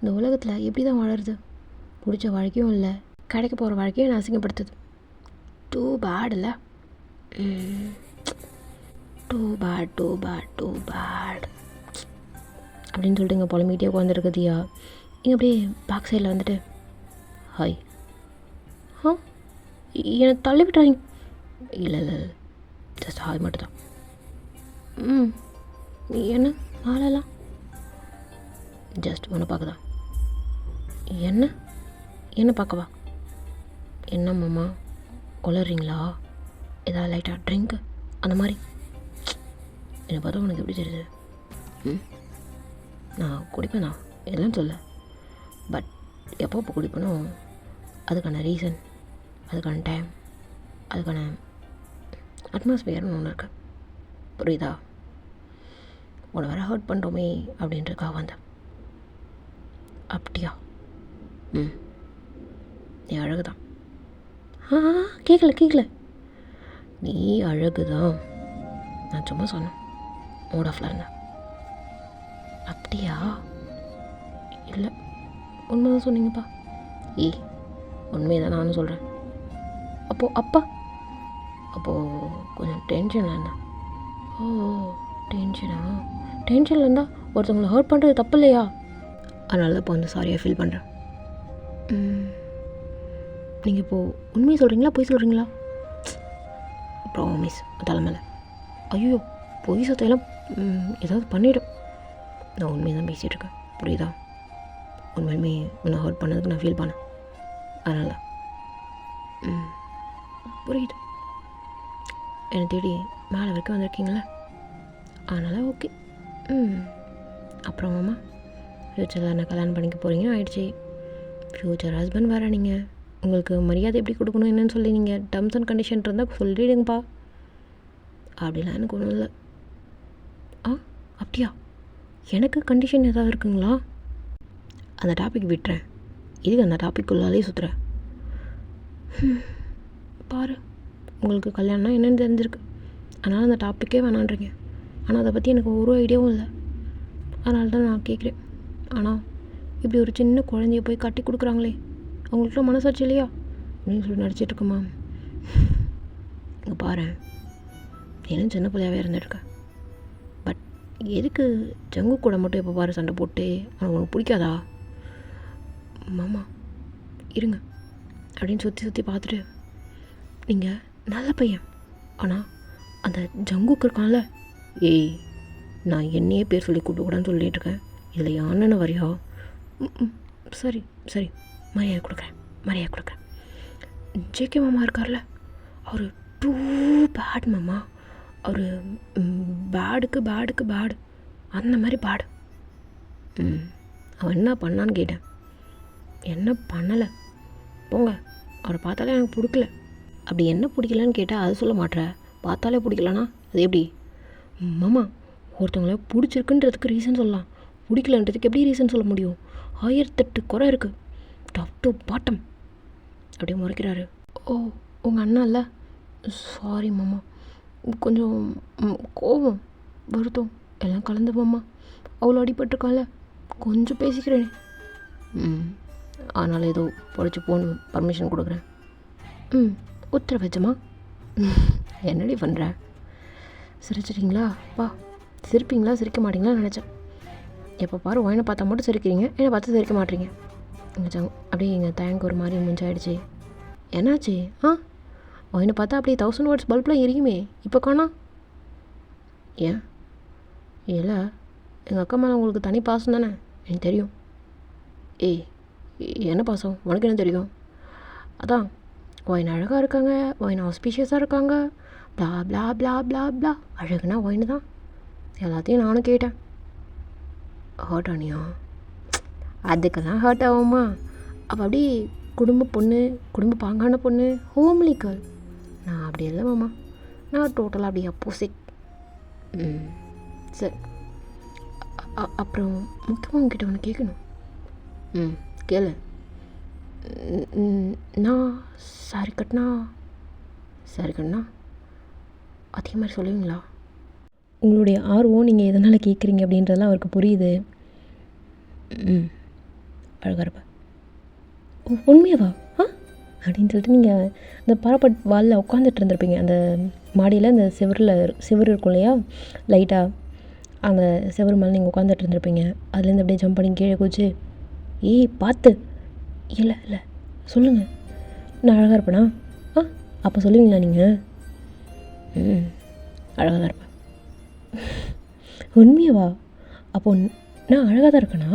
[SPEAKER 1] இந்த உலகத்தில் எப்படி தான் வாழறது? பிடிச்ச வாழ்க்கையும் இல்லை, கிடைக்க போகிற வாழ்க்கையும் நான் அசிங்கப்படுத்துது. டூ பேட் இல்லை? டூ பேட் அப்படின்னு சொல்லிட்டு இங்கே புலம்பிகிட்டே உட்காந்துருக்கு தியா. இங்கே அப்படியே பேக் சைடில் வந்துட்டு ஹாய். என்னை தள்ளி விட்டுறாங்க. இல்லை ஜஸ்ட் ஹாய் மட்டும்தான். என்ன ஆளலாம்? ஜஸ்ட் ஒன்று பார்க்கதான். என்ன பார்க்கவா? என்ன மாமா கொளறீங்களா? ஏதாவது லைட்டாக ட்ரிங்க்கு அந்த மாதிரி? என்னை பார்த்தா உனக்கு எப்படி தெரியுது? நான் குடிப்பேன் தான், எல்லாம் சொல்ல, பட் எப்போ குடிப்பேனோ அதுக்கான ரீசன், அதுக்கான டைம், அதுக்கான அட்மாஸ்பியர்னு ஒன்று இருக்கு, புரியுதா? உன்னை வேறு ஹர்ட் பண்ணுறோமே அப்படின்றதுக்காக வந்தேன். அப்படியா? நீ அழகு தான். கேட்கல நீ அழகு தான், நான் சும்மா சொன்னேன், மூட் ஆஃப்ல இருந்தேன். அப்படியா? இல்லை, உண்மைதான் சொன்னீங்கப்பா. உண்மையை தான் நானும் சொல்கிறேன். அப்போது கொஞ்சம் டென்ஷனில் இருந்தேன். டென்ஷனில் இருந்தால் ஒருத்தவங்களை ஹர்ட் பண்ணுறது தப்பு இல்லையா? அதனால தான் இப்போ வந்து சாரியாக ஃபீல் பண்ணுறேன். நீங்கள் இப்போது உண்மையை சொல்கிறீங்களா பொய் சொல்கிறீங்களா? ப்ராமிஸ் தலைமையில். ஐயோ, பொய் சத்தையெல்லாம் ஏதாவது பண்ணிவிடும். நான் உண்மையை தான் பேசிகிட்டு இருக்கேன், புரியுதா? உண்மையுமே உன்னை ஹர்ட் பண்ணதுக்கு நான் ஃபீல் பண்ணேன், அதனால் புரியுது. என்னை தேடி மேலே வரைக்கும் வந்திருக்கீங்களே, அதனால் ஓகே. அப்புறம் மாமா, ஃப்யூச்சரில் என்ன கல்யாணம் பண்ணிக்க போகிறீங்க ஆயிடுச்சு. ஃப்யூச்சர் ஹஸ்பண்ட் வேறு நீங்கள், உங்களுக்கு மரியாதை எப்படி கொடுக்கணும் என்னன்னு சொல்லி நீங்கள் டர்ம்ஸ் அண்ட் கண்டிஷன் இருந்தால் சொல்லிவிடுங்கப்பா. அப்படிலாம் எனக்கு ஒன்றும் இல்லை. அப்படியா? எனக்கு கண்டிஷன் ஏதாவது இருக்குங்களா? அந்த டாபிக் விட்டுறேன், இதுக்கு அந்த டாபிக்குள்ளாலே சுற்றுறேன். பாரு, உங்களுக்கு கல்யாணம்னா என்னென்னு தெரிஞ்சிருக்கு, அதனால் அந்த டாப்பிக்கே வேணான்றீங்க. ஆனால் அதை பற்றி எனக்கு ஒரு ஐடியாவும் இல்லை, அதனால தான் நான் கேட்குறேன். ஆனால் இப்படி ஒரு சின்ன குழந்தைய போய் கட்டி கொடுக்குறாங்களே, அவங்களுக்குலாம் மனசாட்சி இல்லையா அப்படின்னு சொல்லி நடிச்சிட்ருக்குமா? இங்கே பாரு, ஏன்னு சின்ன பிள்ளையாகவே இருந்துட்டுருக்கேன், பட் எதுக்கு ஜங்கு கூட மட்டும் எப்போ பாரு சண்டை போட்டு உனக்கு பிடிக்காதா? மாமா இருங்க அப்படின்னு சுற்றி பார்த்துட்டு, நீங்கள் நல்ல பையன், ஆனால் அந்த ஜங்குக்கு இருக்கான்ல, நான் என்னையே பேர் சொல்லி கூப்பிடக்கூடாதுன்னு சொல்லிகிட்ருக்கேன், இதில் யான்னு வரையா? சரி மரியாதை கொடுக்குறேன். ஜேகே மாமா இருக்கார்ல, அவர் டூ பேட் மாமா. அவர் பேடுக்கு பேடு, அந்த மாதிரி பேடு. அவன் என்ன பண்ணான்னு கேட்டேன், என்ன பண்ணலை போங்க, அவரை பார்த்தாலே எனக்கு பிடிக்கல. அப்படி என்ன பிடிக்கலன்னு கேட்டால் அது சொல்ல மாட்டேற, பார்த்தாலே பிடிக்கலனா அது எப்படி? மாமா, ஒருத்தவங்கள பிடிச்சிருக்குன்றதுக்கு ரீசன் சொல்லலாம், பிடிக்கலன்றதுக்கு எப்படி ரீசன் சொல்ல முடியும்? 1008 குறை இருக்குது, டாப் டு பாட்டம். அப்படியே முறைக்கிறாரு. ஓ, உங்கள் அண்ணா இல்லை? சாரி மாமா, கொஞ்சம் கோபம் வருத்தம் எல்லாம் கலந்து மாமா. அவ்வளோ அடிபட்டிருக்கால, கொஞ்சம் பேசிக்கிறேன். அதனால் ஏதோ பொழைச்சி போகணும் பர்மிஷன் கொடுக்குறேன். உத்தரவச்சம்மா. என்னடி பண்ணுற? சிரிச்சிட்டிங்களா? பா, சிரிப்பீங்களா சிரிக்க மாட்டிங்களா நினச்சேன். எப்போ பாரு ஒயினை பார்த்தா மட்டும் சிரிக்கிறீங்க, என்னை பார்த்து சிரிக்க மாட்டீங்க. எங்கள் அப்படியே எங்கள் தேங்க் ஒரு மாதிரி முடிஞ்சாயிடுச்சு. என்னாச்சு? ஒயினை பார்த்தா அப்படியே 1000 வாட்ஸ் பல்ப்லாம் எரியுமே, இப்போ காணா? ஏன் இல்லை, எங்கள் அக்கா மேலே உங்களுக்கு தனி பாசம் தானே, எனக்கு தெரியும். ஏய், என்ன பாசம்? உனக்கு என்ன தெரியும்? அதான் ஒயின் அழகாக இருக்காங்க, ஒயின் ஆஸ்பீஷியஸாக இருக்காங்க, ப்ளா ப்ளா ப்ளா ப்ளா ப்ளா. அழகுனா ஒயின் தான், எல்லாத்தையும் நானும் கேட்டேன். ஹர்ட் ஆனியா? அதுக்கெல்லாம் ஹர்ட் ஆகுமா? அப்போ அப்படி குடும்ப பொண்ணு, குடும்ப பாங்கான பொண்ணு, ஹோம்லி கேர்ள். நான் அப்படி இல்லை மாமா, நான் டோட்டலாக அப்படி அப்போசிட். சரி, அப்புறம் முக்கியமாக உங்ககிட்ட ஒன்று கேட்கணும். கேளு. நான் சாரி கட்டினா அதே மாதிரி சொல்லுவீங்களா? உங்களுடைய ஆர்வம் நீங்கள் எதனால் கேட்குறீங்க அப்படின்றதெல்லாம் அவருக்கு புரியுது. அழகாக இருப்பா. உண்மையாவா? அப்படின்னு சொல்லிட்டு நீங்கள் இந்த பரப்பட் வாலில் உட்காந்துட்டு இருந்திருப்பீங்க, அந்த மாடியில் அந்த சிவர் இருக்கும் இல்லையா, லைட்டாக அந்த சிவர் மேலே நீங்கள் உட்காந்துட்டு இருந்திருப்பீங்க. அதுலேருந்து அப்படியே ஜம்ப் பண்ணி கீழே குதிச்சு, ஏய் பார்த்து, இல்லை சொல்லுங்கள், நான் அழகாக இருப்பேனா? அப்போ சொல்லுவீங்களா நீங்கள்? அழகாக தான் இருப்பேன். உண்மையாவா? அப்போ நான் அழகாக தான் இருக்கேனா?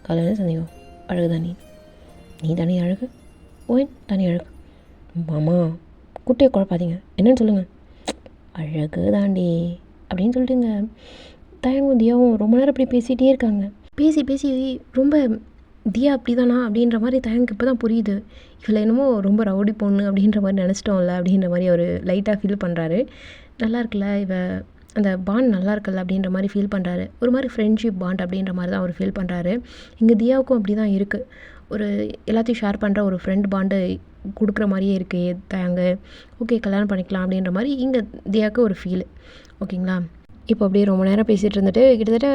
[SPEAKER 1] அதில் என்ன சந்தேகம்? அழகு தான் நீ தானே அழகு, ஓய் தானே அழகு. மாமா, குட்டையை குழப்பாதீங்க, என்னன்னு சொல்லுங்கள். அழகு தாண்டி அப்படின்னு சொல்லிட்டுங்க தயங்கும் தியாவும் ரொம்ப நேரம் அப்படி பேசிகிட்டே இருக்காங்க. பேசி ரொம்ப தியா அப்படி தானா அப்படின்ற மாதிரி தயங்கு இப்போ தான் புரியுது. இவளை என்னமோ ரொம்ப ரவுடி பொண்ணு அப்படின்ற மாதிரி நினச்சிட்டோம்ல அப்படின்ற மாதிரி அவர் லைட்டாக ஃபீல் பண்ணுறாரு. நல்லா இருக்குல்ல இவ, அந்த பாண்ட் நல்லா இருக்குல்ல அப்படின்ற மாதிரி ஃபீல் பண்ணுறாரு. ஒரு மாதிரி ஃப்ரெண்ட்ஷிப் பாண்ட் அப்படின்ற மாதிரி தான் அவர் ஃபீல் பண்ணுறாரு. இங்கே தியாவுக்கும் அப்படி தான் இருக்குது. ஒரு எல்லாத்தையும் ஷேர் பண்ணுற ஒரு ஃப்ரெண்ட் பாண்டு கொடுக்குற மாதிரியே இருக்குது தயங்க. ஓகே, கல்யாணம் பண்ணிக்கலாம் அப்படின்ற மாதிரி இங்கே தியாவுக்கு ஒரு ஃபீல். ஓகேங்களா? இப்போ அப்படியே ரொம்ப நேரம் பேசிகிட்டு இருந்துட்டு கிட்டத்தட்ட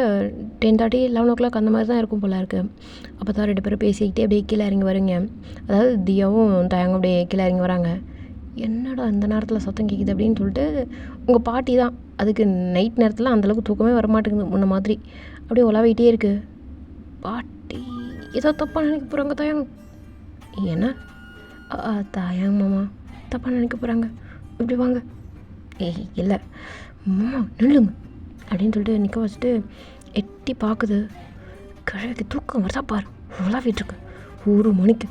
[SPEAKER 1] 10:30 11 o'clock அந்த மாதிரி தான் இருக்கும் போல இருக்குது. அப்போ தான் 2 பேரும் பேசிக்கிட்டே அப்படியே கீழே இறங்கி வரீங்க. அதாவது தியாவும் தயங்கும் அப்படியே கீழே இறங்கி வராங்க. என்னடா இந்த நேரத்தில் சத்தம் கேட்குது அப்படின்னு சொல்லிட்டு உங்கள் பாட்டி தான், அதுக்கு நைட் நேரத்தில் அந்தளவுக்கு தூக்கமே வரமாட்டேங்குது முன்ன மாதிரி, அப்படியே உலாவிட்டே இருக்குது. பாட்டி ஏதோ தப்பாக நினைக்க போகிறாங்க தயங். என்ன தயங் மாமா தப்பாக நினைக்க போகிறாங்க, இப்படி வாங்க. ஏய் இல்லை மாமா நில்லுங்க அப்படின்னு சொல்லிட்டு நிற்க வச்சுட்டு எட்டி பார்க்குது. கிழக்கு தூக்கம் வருதா பாரு, உலாவிட்டுருக்கு 1 மணிக்கு.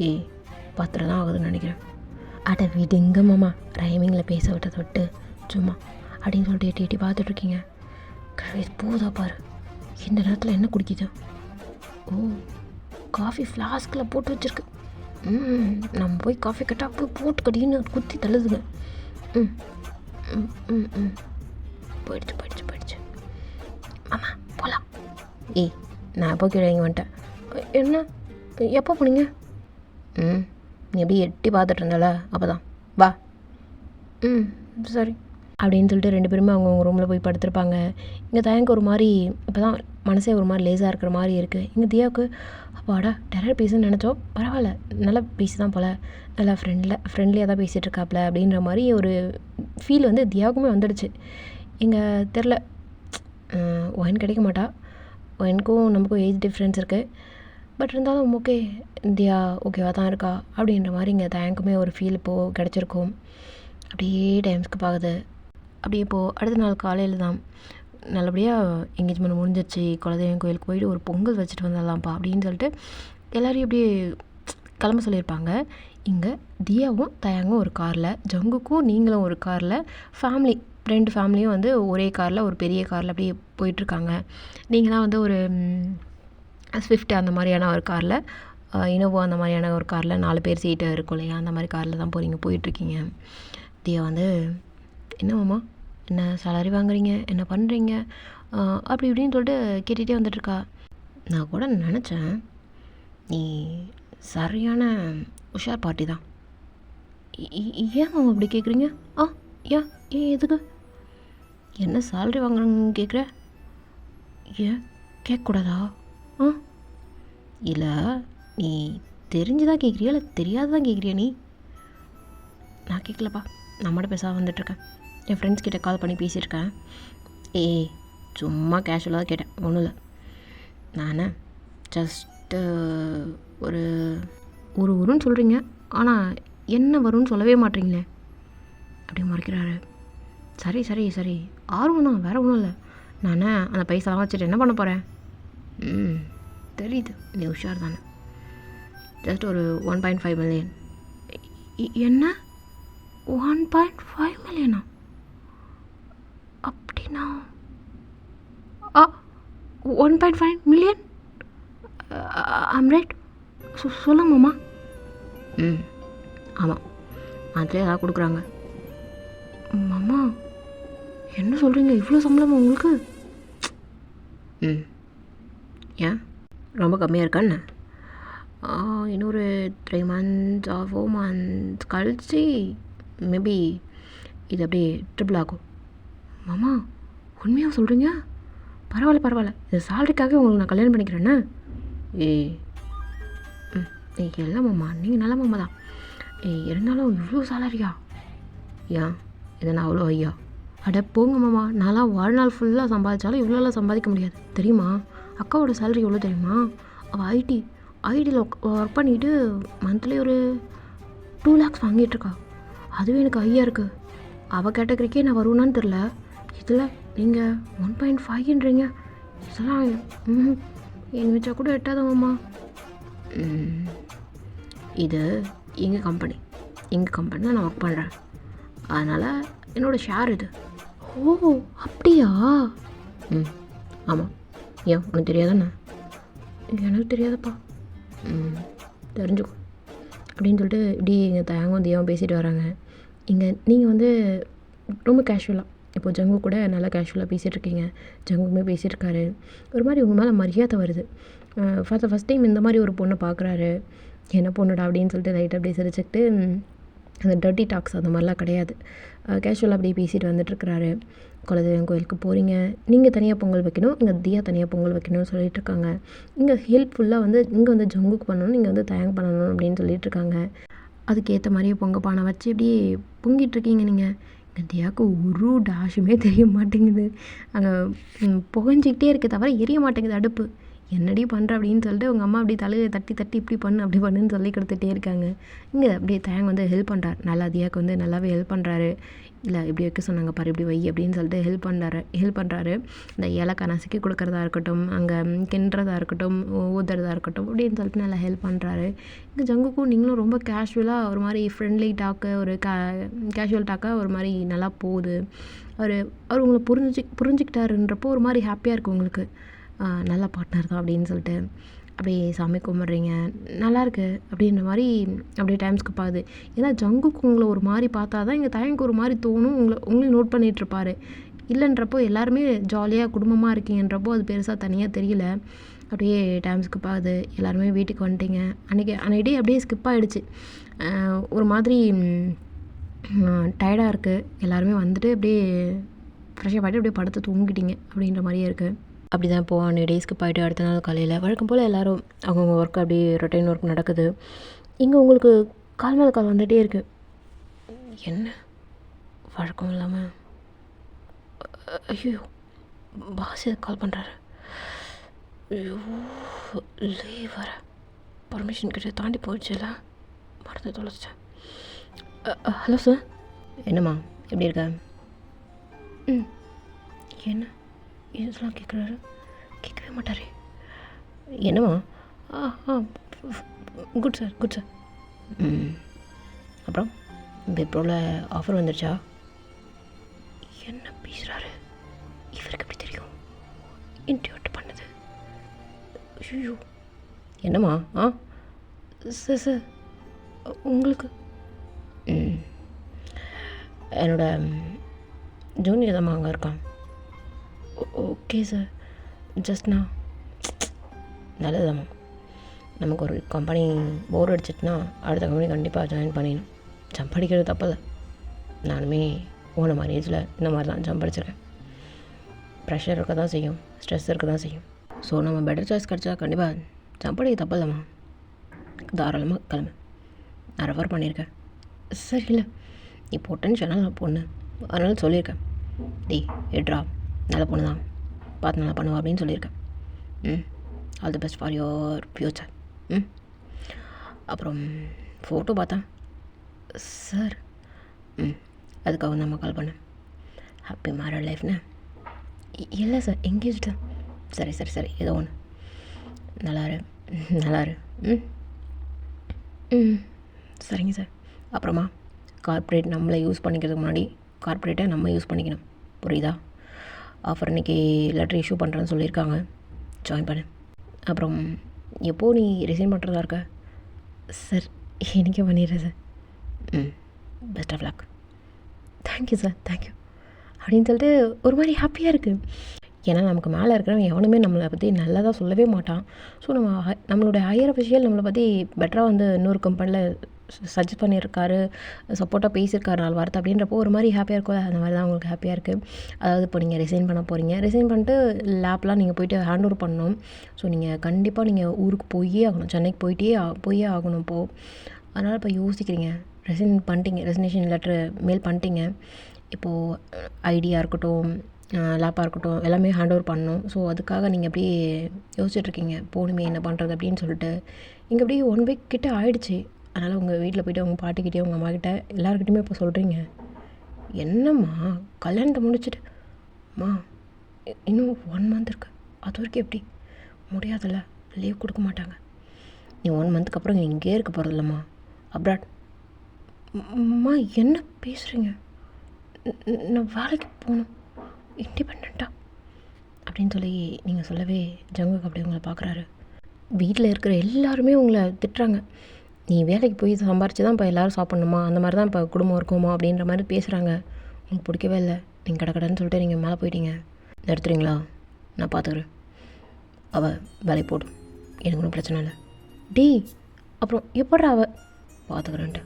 [SPEAKER 1] ஏய் 10 தான் ஆகுதுன்னு நினைக்கிறேன். அட விடுங்க மாமா, ரைமிங்கில் பேச விட்டதை விட்டு சும்மா அப்படின்னு சொல்லிட்டு எட்டி பார்த்துட்ருக்கீங்க. கிழவி போதா பாரு, இந்த நேரத்தில் என்ன குடிக்குது? ஓ, காஃபி ஃப்ளாஸ்கில் போட்டு வச்சுருக்கு. நம்ம போய் காஃபி கட்டால் போய் போட்டு கட்டின்னு குத்தி தள்ளுதுங்க. போயிடுச்சு மாமா போகலாம். ஏய் நான் எப்போ கீழே இங்கே வந்துட்டேன். என்ன எப்போ போனீங்க? நீ எப்படி எட்டி பார்த்துட்டு இருந்தால அப்போ தான் வா. சரி அப்படின்னு சொல்லிட்டு 2 பேருமே அவங்கவுங்க ரூமில் போய் படுத்திருப்பாங்க. இங்கே தயங்க ஒரு மாதிரி இப்போ தான் மனசே ஒரு மாதிரி லேஸாக இருக்கிற மாதிரி இருக்குது. இங்கே தியாவுக்கு அப்பாடா டெரர் பேசுன்னு நினச்சோம், பரவாயில்ல நல்லா பேசி தான் போல், நல்லா ஃப்ரெண்ட்லியாக தான் பேசிகிட்டு இருக்காப்புல அப்படின்ற மாதிரி ஒரு ஃபீல் வந்து தியாவுக்குமே வந்துடுச்சு. இங்கே தெரில, ஒயின் கிடைக்க மாட்டா, ஒயினுக்கும் நமக்கும் ஏஜ் டிஃப்ரென்ஸ் இருக்குது. பட் இருந்தாலும் ஓகே தியா ஓகேவா தான் இருக்கா அப்படின்ற மாதிரி இங்கே தயங்குமே ஒரு ஃபீல் இப்போது கிடச்சிருக்கும். அப்படியே டைம்ஸ்க்கு பார்க்குது. அப்படியே இப்போது அடுத்த நாள் காலையில் தான் நல்லபடியாக எங்கேஜ்மெண்ட் முடிஞ்சிச்சு, குலதெய்வம் கோயிலுக்கு போயிட்டு ஒரு பொங்கல் வச்சுட்டு வந்துடலாம்ப்பா அப்படின்னு சொல்லிட்டு எல்லோரையும் அப்படியே கிளம்ப சொல்லியிருப்பாங்க. இங்கே தியாவும் தயங்கும் ஒரு காரில், ஜங்குக்கும் நீங்களும் ஒரு காரில், ஃபேமிலி 2 ஃபேமிலியும் வந்து ஒரே காரில், ஒரு பெரிய காரில் அப்படியே போயிட்டுருக்காங்க. நீங்களாம் வந்து ஒரு ஸ்விஃப்ட் அந்த மாதிரியான ஒரு காரில், இனோவா அந்த மாதிரியான ஒரு காரில் 4 பேர் சீட்டு இருக்கும் இல்லையா, அந்த மாதிரி காரில் தான் போயிட்டுருக்கீங்க. தியா வந்து என்னம்மா என்ன சேலரி வாங்குறீங்க, என்ன பண்ணுறீங்க அப்படி இப்படின்னு சொல்லிட்டு கேட்டுகிட்டே வந்துட்டுருக்கா. நான் கூட நினச்சேன் நீ சரியான உஷார் பார்ட்டி தான். ஏன் மாமா அப்படி கேட்குறீங்க? ஏன் எதுக்கு? என்ன சேலரி வாங்குறாங்கன்னு கேட்குற? ஏன் கேட்கக்கூடாதா? இல்லை, நீ தெரிஞ்சுதான் கேட்குறியா இல்லை தெரியாததான் கேட்குறியா நீ? நான் கேட்கலப்பா, நான் மட்டும் பேச வந்துட்டுருக்கேன். என் ஃப்ரெண்ட்ஸ் கிட்டே கால் பண்ணி பேசியிருக்கேன். சும்மா கேஷுவலாக கேட்டேன், ஒன்றும் இல்லை. நான் ஜஸ்ட்டு ஒரு வரும்னு சொல்கிறீங்க, ஆனால் என்ன வரும்னு சொல்லவே மாட்டீங்களே அப்படி மறைக்கிறாரு. சரி ஆர்வம் தான், வேறு ஒன்றும் இல்லை. நான் அந்த பைசாலாம் வச்சுட்டு என்ன பண்ண போகிறேன்? தெரியுது, நீ உஷார் தானே. ஜஸ்ட் ஒரு 1.5 மில்லியன். என்ன 1.5 மில்லியனா? அப்படின்னா 1.5 மில்லியன் ஐம் ரைட்? சொல்லுங்கம்மா. ஆமாம், அதிலே ஏதாவது கொடுக்குறாங்க. மாமா என்ன சொல்கிறீங்க? இவ்வளோ சம்பளமா உங்களுக்கு? ஏன் ரொம்ப கம்மியாக இருக்கான்னு? இன்னொரு 3 months or 4 months கழிச்சு மேபி இது அப்படியே ட்ரிபிள் ஆகும். மாமா உண்மையாக சொல்கிறீங்க? பரவாயில்ல, இது சேலரிக்காகவே உங்களுக்கு நான் கல்யாணம் பண்ணிக்கிறேன்னா? இல்லை மாமா, நீங்கள் நல்ல மாமா தான். இருந்தாலும் இவ்வளோ சேலரியா? ஏன் இதனால் அவ்வளோ ஐயா? அட போங்க மாமா, நான்லாம் வாழ்நாள் ஃபுல்லாக சம்பாதிச்சாலும் இவ்வளோலாம் சம்பாதிக்க முடியாது தெரியுமா? அக்காவோட சேலரி எவ்வளோ தெரியுமா? அவள் ஐடியில் ஒர்க் பண்ணிவிட்டு மந்த்லி ஒரு 2 lakhs வாங்கிட்டுருக்கா. அதுவே எனக்கு ஐயா இருக்குது. அவள் கேட்டகரிக்கே நான் வருவேனான்னு தெரில. இதில் நீங்கள் 1.5ன்றீங்க. இதெல்லாம் எங்கள் வச்சா கூட எட்டாதம்மா. இது எங்கள் கம்பெனியில் நான் ஒர்க் பண்ணுறேன், அதனால் என்னோடய ஷேர் இது. ஓ அப்படியா? ஆமாம். ஏன் உனக்கு தெரியாதாண்ணா? எனக்கு தெரியாதப்பா. தெரிஞ்சுக்கோ அப்படின்னு சொல்லிட்டு இப்படி எங்கள் தயங்கும் தியாவும் பேசிட்டு வராங்க. நீங்கள் வந்து ரொம்ப கேஷுவலாக, இப்போ ஜங்கு கூட நல்லா கேஷுவலாக பேசிகிட்ருக்கீங்க, ஜங்குமே பேசியிருக்காரு. ஒரு மாதிரி உங்கள் மேலே மரியாதை வருது. ஃபஸ்ட் டைம் இந்த மாதிரி ஒரு பொண்ணை பார்க்குறாரு. என்ன பொண்ணுடா அப்படின்னு சொல்லிட்டு லைட்டாக அப்படியே சிரிச்சுக்கிட்டு, அந்த டர்ட்டி டாக்ஸ் அந்த மாதிரிலாம் கிடையாது. கேஷுவலாக அப்படியே பேசிட்டு வந்துட்டுருக்கிறாரு. குலதெய்வம் கோயிலுக்கு போகிறீங்க, நீங்கள் தனியாக பொங்கல் வைக்கணும், இங்கே தியா தனியாக பொங்கல் வைக்கணும்னு சொல்லிகிட்ருக்காங்க. இங்கே ஹெல்ப்ஃபுல்லாக வந்து இங்கே வந்து ஜங்குக்கு பண்ணணும், நீங்கள் வந்து தயங்க பண்ணணும் அப்படின்னு சொல்லிகிட்ருக்காங்க. அதுக்கேற்ற மாதிரியே பொங்க பானை வச்சு அப்படியே பொங்கிட்டுருக்கீங்க நீங்கள். இங்கே தியாவுக்கு ஒரு டேஷுமே தெரிய மாட்டேங்குது. அங்கே புகஞ்சிக்கிட்டே இருக்க தவிர எரிய மாட்டேங்குது அடுப்பு. என்னடி பண்ணுற அப்படின்னு சொல்லிட்டு உங்கள் அம்மா அப்படி தலையை தட்டி இப்படி பண்ணு அப்படி பண்ணுன்னு சொல்லி கொடுத்துட்டே இருக்காங்க. இங்கே அப்படியே தயங்க வந்து ஹெல்ப் பண்ணுறாரு. நல்லா தியாவுக்கு வந்து நல்லாவே ஹெல்ப் பண்ணுறாரு. இல்லை இப்படி வைக்க சொன்னாங்க பாரு, இப்படி வை அப்படின்னு சொல்லிட்டு ஹெல்ப் பண்ணுறாரு. இந்த ஏலக்காய் நசுக்கி கொடுக்குறதா இருக்கட்டும், அங்கே கிண்டுறதா இருக்கட்டும், ஊதுறதா இருக்கட்டும் அப்படின்னு சொல்லிட்டு நல்லா ஹெல்ப் பண்ணுறாரு. இங்கே ஜங்குக்கும் நீங்களும் ரொம்ப கேஷுவலாக ஒரு மாதிரி ஃப்ரெண்ட்லி டாக்கு, ஒரு கேஷுவல் டாக்காக ஒரு மாதிரி நல்லா போகுது. அவர் உங்களை புரிஞ்சுக்கிட்டாருன்றப்போ ஒரு மாதிரி ஹாப்பியாக இருக்குது உங்களுக்கு. நல்ல பார்ட்னர் தான் அப்படின்னு சொல்லிட்டு அப்படியே சாமி கும்பிட்றீங்க. நல்லாயிருக்கு அப்படின்ற மாதிரி அப்படியே டைம் ஸ்கிப் ஆகுது. ஏன்னா ஜங்குக்கு உங்களை ஒரு மாதிரி பார்த்தா தான் இங்கே தயங்கு ஒரு மாதிரி தோணும். உங்களையும் நோட் பண்ணிகிட்ருப்பாரு. இல்லைன்றப்போ எல்லாருமே ஜாலியாக குடும்பமாக இருக்கீங்கன்றப்போ அது பெருசாக தனியாக தெரியல. அப்படியே டைம் ஸ்கிப் ஆகுது. எல்லாருமே வீட்டுக்கு வந்துட்டீங்க. அன்றைக்கி டே அப்படியே ஸ்கிப் ஆகிடுச்சு. ஒரு மாதிரி டயர்டாக இருக்குது. எல்லாருமே வந்துட்டு அப்படியே ஃப்ரெஷ்ஷாக ஆகிட்டு அப்படியே படுத்து தூங்கிட்டீங்க அப்படின்ற மாதிரியே இருக்குது. அப்படி தான் இப்போது அன்றைக்கி டேஸ்க்கு போய்ட்டு அடுத்த நாள் காலையில் வழக்கம் போல் எல்லோரும் அவங்கவுங்க ஒர்க் அப்படியே ரொட்டீன் ஒர்க் நடக்குது. இங்கே உங்களுக்கு கால் மேலே கால் வந்துகிட்டே இருக்குது. என்ன வழக்கம் இல்லாமல் ஐயோ பாஸ் எதுக்கு கால் பண்ணுறாரு? ஐயோ லீவ் வர பர்மிஷன் கிட்ட தாண்டி போயிடுச்சுல, மறந்து தொலைச்சேன். Hello sir. என்னம்மா எப்படி இருக்க? என்ன இதெல்லாம் கேட்கவே மாட்டாரே. என்னம்மா? Good sir. அப்புறம் விப்ரோவில் ஆஃபர் வந்துருச்சா? என்ன பேசுகிறாரு இவருக்கு எப்படி தெரியும்? இன்ட்யூட் பண்ணுது. ஐயோ என்னம்மா? சார் உங்களுக்கு என்னோட ஜூனியர் தான் அங்கே இருக்கான். Okay sir. ஜஸ்ட்ண்ணா நல்லதாம்மா. நமக்கு ஒரு கம்பெனி போர் அடிச்சிட்டுனா அடுத்த கம்பெனி கண்டிப்பாக ஜாயின் பண்ணிடணும். ஜம்ப் அடிக்கிறது தப்பில்லை. நானுமே போன மாதிரி ஏஜில் இந்த மாதிரி தான் ஜம்ப் அடிச்சிருக்கேன். ப்ரெஷர் இருக்க தான் செய்யும், ஸ்ட்ரெஸ் இருக்க தான் செய்யும். ஸோ நம்ம பெட்டர் சாய்ஸ் கிடச்சா கண்டிப்பாக ஜம்ப் அடிக்க தப்பில்லம்மா. தாராளமாக கிளம்பு. நான் ரெஃபர் பண்ணியிருக்கேன். சரி இல்லை நீ பொட்டன்ஷியலாக பொண்ணு, அதனால சொல்லியிருக்கேன். எட்ரா நல்ல பொண்ணு தான், பார்த்து நல்லா பண்ணுவா அப்படின்னு சொல்லியிருக்கேன். All the best for your future. அப்புறம் ஃபோட்டோ பார்த்தேன் சார். அதுக்காக நம்ம கால் பண்ணேன். ஹாப்பி மேரேட் லைஃப்னு. இல்லை சார், எங்கேஜ் தான். சரி சரி சரி, ஏதோ ஒன்று. நல்லாரு நல்லாரு. சரிங்க சார். அப்புறமா கார்ப்பரேட் நம்மளை யூஸ் பண்ணிக்கிறதுக்கு முன்னாடி கார்ப்பரேட்டை நம்ம யூஸ் பண்ணிக்கணும், புரியுதா? ஆஃபர் இன்றைக்கி லெட்டர் இஷ்யூ பண்ணுறேன்னு சொல்லியிருக்காங்க, ஜாயின் பண்ணு. அப்புறம் எப்போது நீ ரிசைன் பண்ணுறதா இருக்க? சார் எனக்கே பண்ணிடுறேன் sir. Best of luck. Thank you sir, thank you அப்படின்னு சொல்லிட்டு ஒரு மாதிரி ஹாப்பியாக இருக்குது. ஏன்னா நமக்கு மேலே இருக்கிறவங்க எவனுமே நம்மளை பற்றி நல்லதாக சொல்லவே மாட்டான். ஸோ நம்மளோட ஹையர் அஃபிஷியல் நம்மளை பற்றி பெட்டராக வந்து இன்னொரு கம்பெனியில் சஜஸ்ட் பண்ணியிருக்காரு, சப்போர்ட்டாக பேசியிருக்காரு 4 வார்த்தை அப்படின்றப்போ ஒரு மாதிரி ஹாப்பியாக இருக்கும். அந்த மாதிரி தான் உங்களுக்கு ஹாப்பியாக இருக்குது. அதாவது இப்போ நீங்கள் ரிசைன் பண்ண போகிறீங்க. ரிசைன் பண்ணிட்டு லேப்லாம் நீங்கள் போய்ட்டு ஹேண்ட் ஓவர் பண்ணணும். ஸோ நீங்கள் கண்டிப்பாக நீங்கள் ஊருக்கு போயே ஆகணும், சென்னைக்கு போயே ஆகணும் இப்போது. அதனால் இப்போ யோசிக்கிறீங்க, ரிசைன் பண்ணிட்டீங்க, ரெசிக்னேஷன் லெட்ரு மெயில் பண்ணிட்டீங்க. இப்போது ஐடியா இருக்கட்டும், லேப்பாக இருக்கட்டும், எல்லாமே ஹேண்ட் ஓவர் பண்ணணும். ஸோ அதுக்காக நீங்கள் அப்படியே யோசிச்சுட்ருக்கீங்க, போகணுமே என்ன பண்ணுறது அப்படின்னு சொல்லிட்டு. இங்கே அப்படியே 1 வீக் கிட்டே ஆகிடுச்சு. அதனால் உங்கள் வீட்டில் போய்ட்டு உங்கள் பாட்டிக்கிட்டே உங்கள் அம்மாக்கிட்ட எல்லாருக்கிட்டையுமே இப்போ சொல்கிறீங்க, என்னம்மா கல்யாணத்தை முடிச்சுட்டு அம்மா இன்னும் 1 மந்த் இருக்குது, அது வரைக்கும் எப்படி முடியாதுல்ல, லீவ் கொடுக்க மாட்டாங்க. நீ 1 மந்த்துக்கு அப்புறம் இங்கே இருக்க போகிறதில்லம்மா, அப்ராட். அம்மா என்ன பேசுகிறீங்க? நான் வேலைக்கு போகணும், இண்டிபெண்ட்டாக அப்படின்னு சொல்லி நீங்கள் சொல்லவே ஜங்குக்கு அப்படி உங்களை பார்க்குறாரு. வீட்டில் இருக்கிற எல்லாருமே உங்களை திட்டுறாங்க. நீ வேலைக்கு போய் சம்பாரித்து தான் இப்போ எல்லோரும் சாப்பிட்ணுமா, அந்த மாதிரி தான் இப்போ குடும்பம் இருக்குமா அப்படின்ற மாதிரி பேசுகிறாங்க. உங்களுக்கு பிடிக்கவே இல்லை. நீங்கள் கடன்னு சொல்லிட்டு நீங்கள் மேலே போயிட்டீங்க. எடுத்துறீங்களா? நான் பார்த்துக்கிறேன், அவள் வேலைக்கு போடும், எனக்கு ஒன்றும் பிரச்சனை இல்லை. அப்புறம் எப்படா அவள் பார்த்துக்கிறேன்ட்டு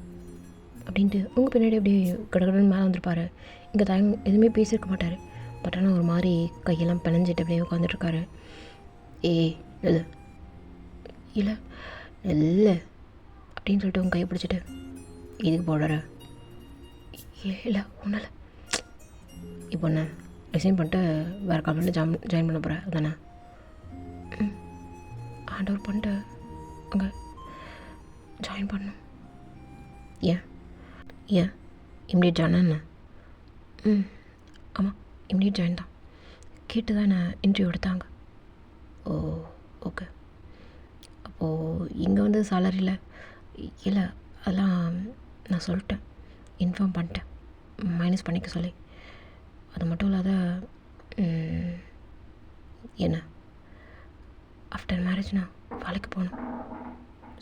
[SPEAKER 1] அப்படின்ட்டு உங்கள் பின்னாடி அப்படியே கடன்னு மேலே வந்துருப்பார். இங்கே எதுவுமே பேசியிருக்க மாட்டார். பட் ஆனால் ஒரு மாதிரி கையெல்லாம் பிணைஞ்சிட்டு அப்படியே உட்காந்துட்ருக்காரு. இல்லை இல்லை இல்லை அப்படின்னு சொல்லிட்டு உங்கள் கையை பிடிச்சிட்டு இதுக்கு போடுற இல்லை ஒன்றும் இல்லை. இப்போ என்ன ரிசைன் பண்ணிட்டு வேறு கம்பெனியில் ஜாயின் பண்ண போகிறேன் அதானே? ஹேண்ட் ஓவர் பண்ணிட்டு அங்கே ஜாயின் பண்ணணும். ஏன் இம்மிடியட் ஜாயின் என்ன? ஆமாம் இம்மிடியட் ஜாயின் தான். கேட்டு தான் நான் இன்டர்வியூ எடுத்தாங்க. ஓ ஓகே. அப்போது இங்கே வந்து சேலரியில் இல்லை அதெல்லாம் நான் சொல்லிட்டேன், இன்ஃபார்ம் பண்ணிட்டேன், மைனஸ் பண்ணிக்க சொல்லி. அது மட்டும் இல்லாத என்ன ஆஃப்டர் மேரேஜ் நான் வேலைக்கு போகணும்.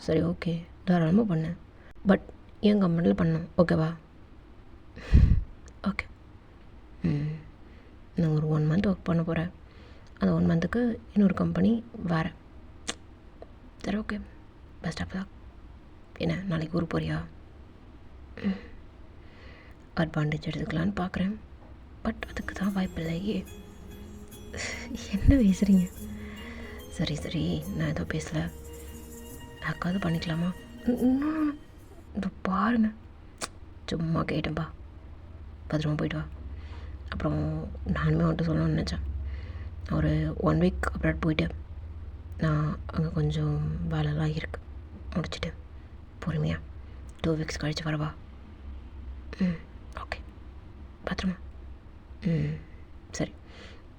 [SPEAKER 1] சரி ஓகே, தாராளமாக பண்ணேன். பட் என் கம்பெனியில் பண்ணணும், ஓகேவா? ஓகே. நான் ஒரு 1 மந்த் ஒர்க் பண்ண போகிறேன். அந்த 1 மந்த்துக்கு இன்னொரு கம்பெனி வேறு. சரி ஓகே, பெஸ்ட் ஆஃப் லக். என்ன நாளைக்கு ஊருக்கு போறியா? அட்வான்டேஜ் எடுத்துக்கலான்னு பார்க்குறேன், பட் அதுக்கு தான் வாய்ப்பு இல்லையே. என்ன பேசுகிறீங்க? சரி சரி, நான் ஏதோ பேசலை, அக்காவது பண்ணிக்கலாமா? இது பாருங்க, சும்மா கேட்டேன்ப்பா, பத்திரமா போய்ட்டு வா. அப்புறம் நானுமே வந்துட்டு சொல்லணும்னு நினச்சேன். ஒரு 1 வீக் அப்ராட் போயிட்டு நான் அங்கே கொஞ்சம் வேலைலாம் இருக்குது, முடிச்சுட்டு பொறுமையாக 2 வீக்ஸ் கழித்து வரவா? ஓகே, பத்திரமா. சரி,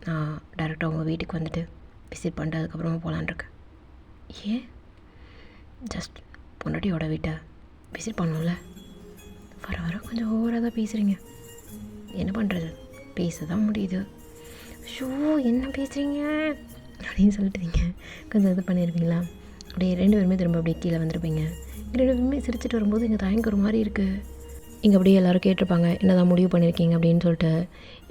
[SPEAKER 1] நான் டைரெக்டாக உங்கள் வீட்டுக்கு வந்துட்டு விசிட் பண்ணிட்டு அதுக்கப்புறமா போகலான்ருக்கேன். ஏன்? ஜஸ்ட் பொண்டாட்டியோட வீட்டை விசிட் பண்ணோம்ல. வர கொஞ்சம் ஓவராக தான் பேசுகிறீங்க. என்ன பண்ணுறது, பேச தான் முடியுது. ஷோ என்ன பேசுகிறீங்க அப்படின்னு சொல்லிட்டு நீங்கள் கொஞ்சம் இது பண்ணியிருப்பீங்களா? அப்படியே 2 பேருமே திரும்ப அப்படியே கீழே வந்துருப்பீங்க. 2 பேருமே சிரிச்சிட்டு வரும்போது எங்கள் தயங்க ஒரு மாதிரி இருக்குது. இங்கே அப்படியே எல்லோரும் கேட்டிருப்பாங்க, என்னதான் முடிவு பண்ணியிருக்கீங்க அப்படின்னு சொல்லிட்டு.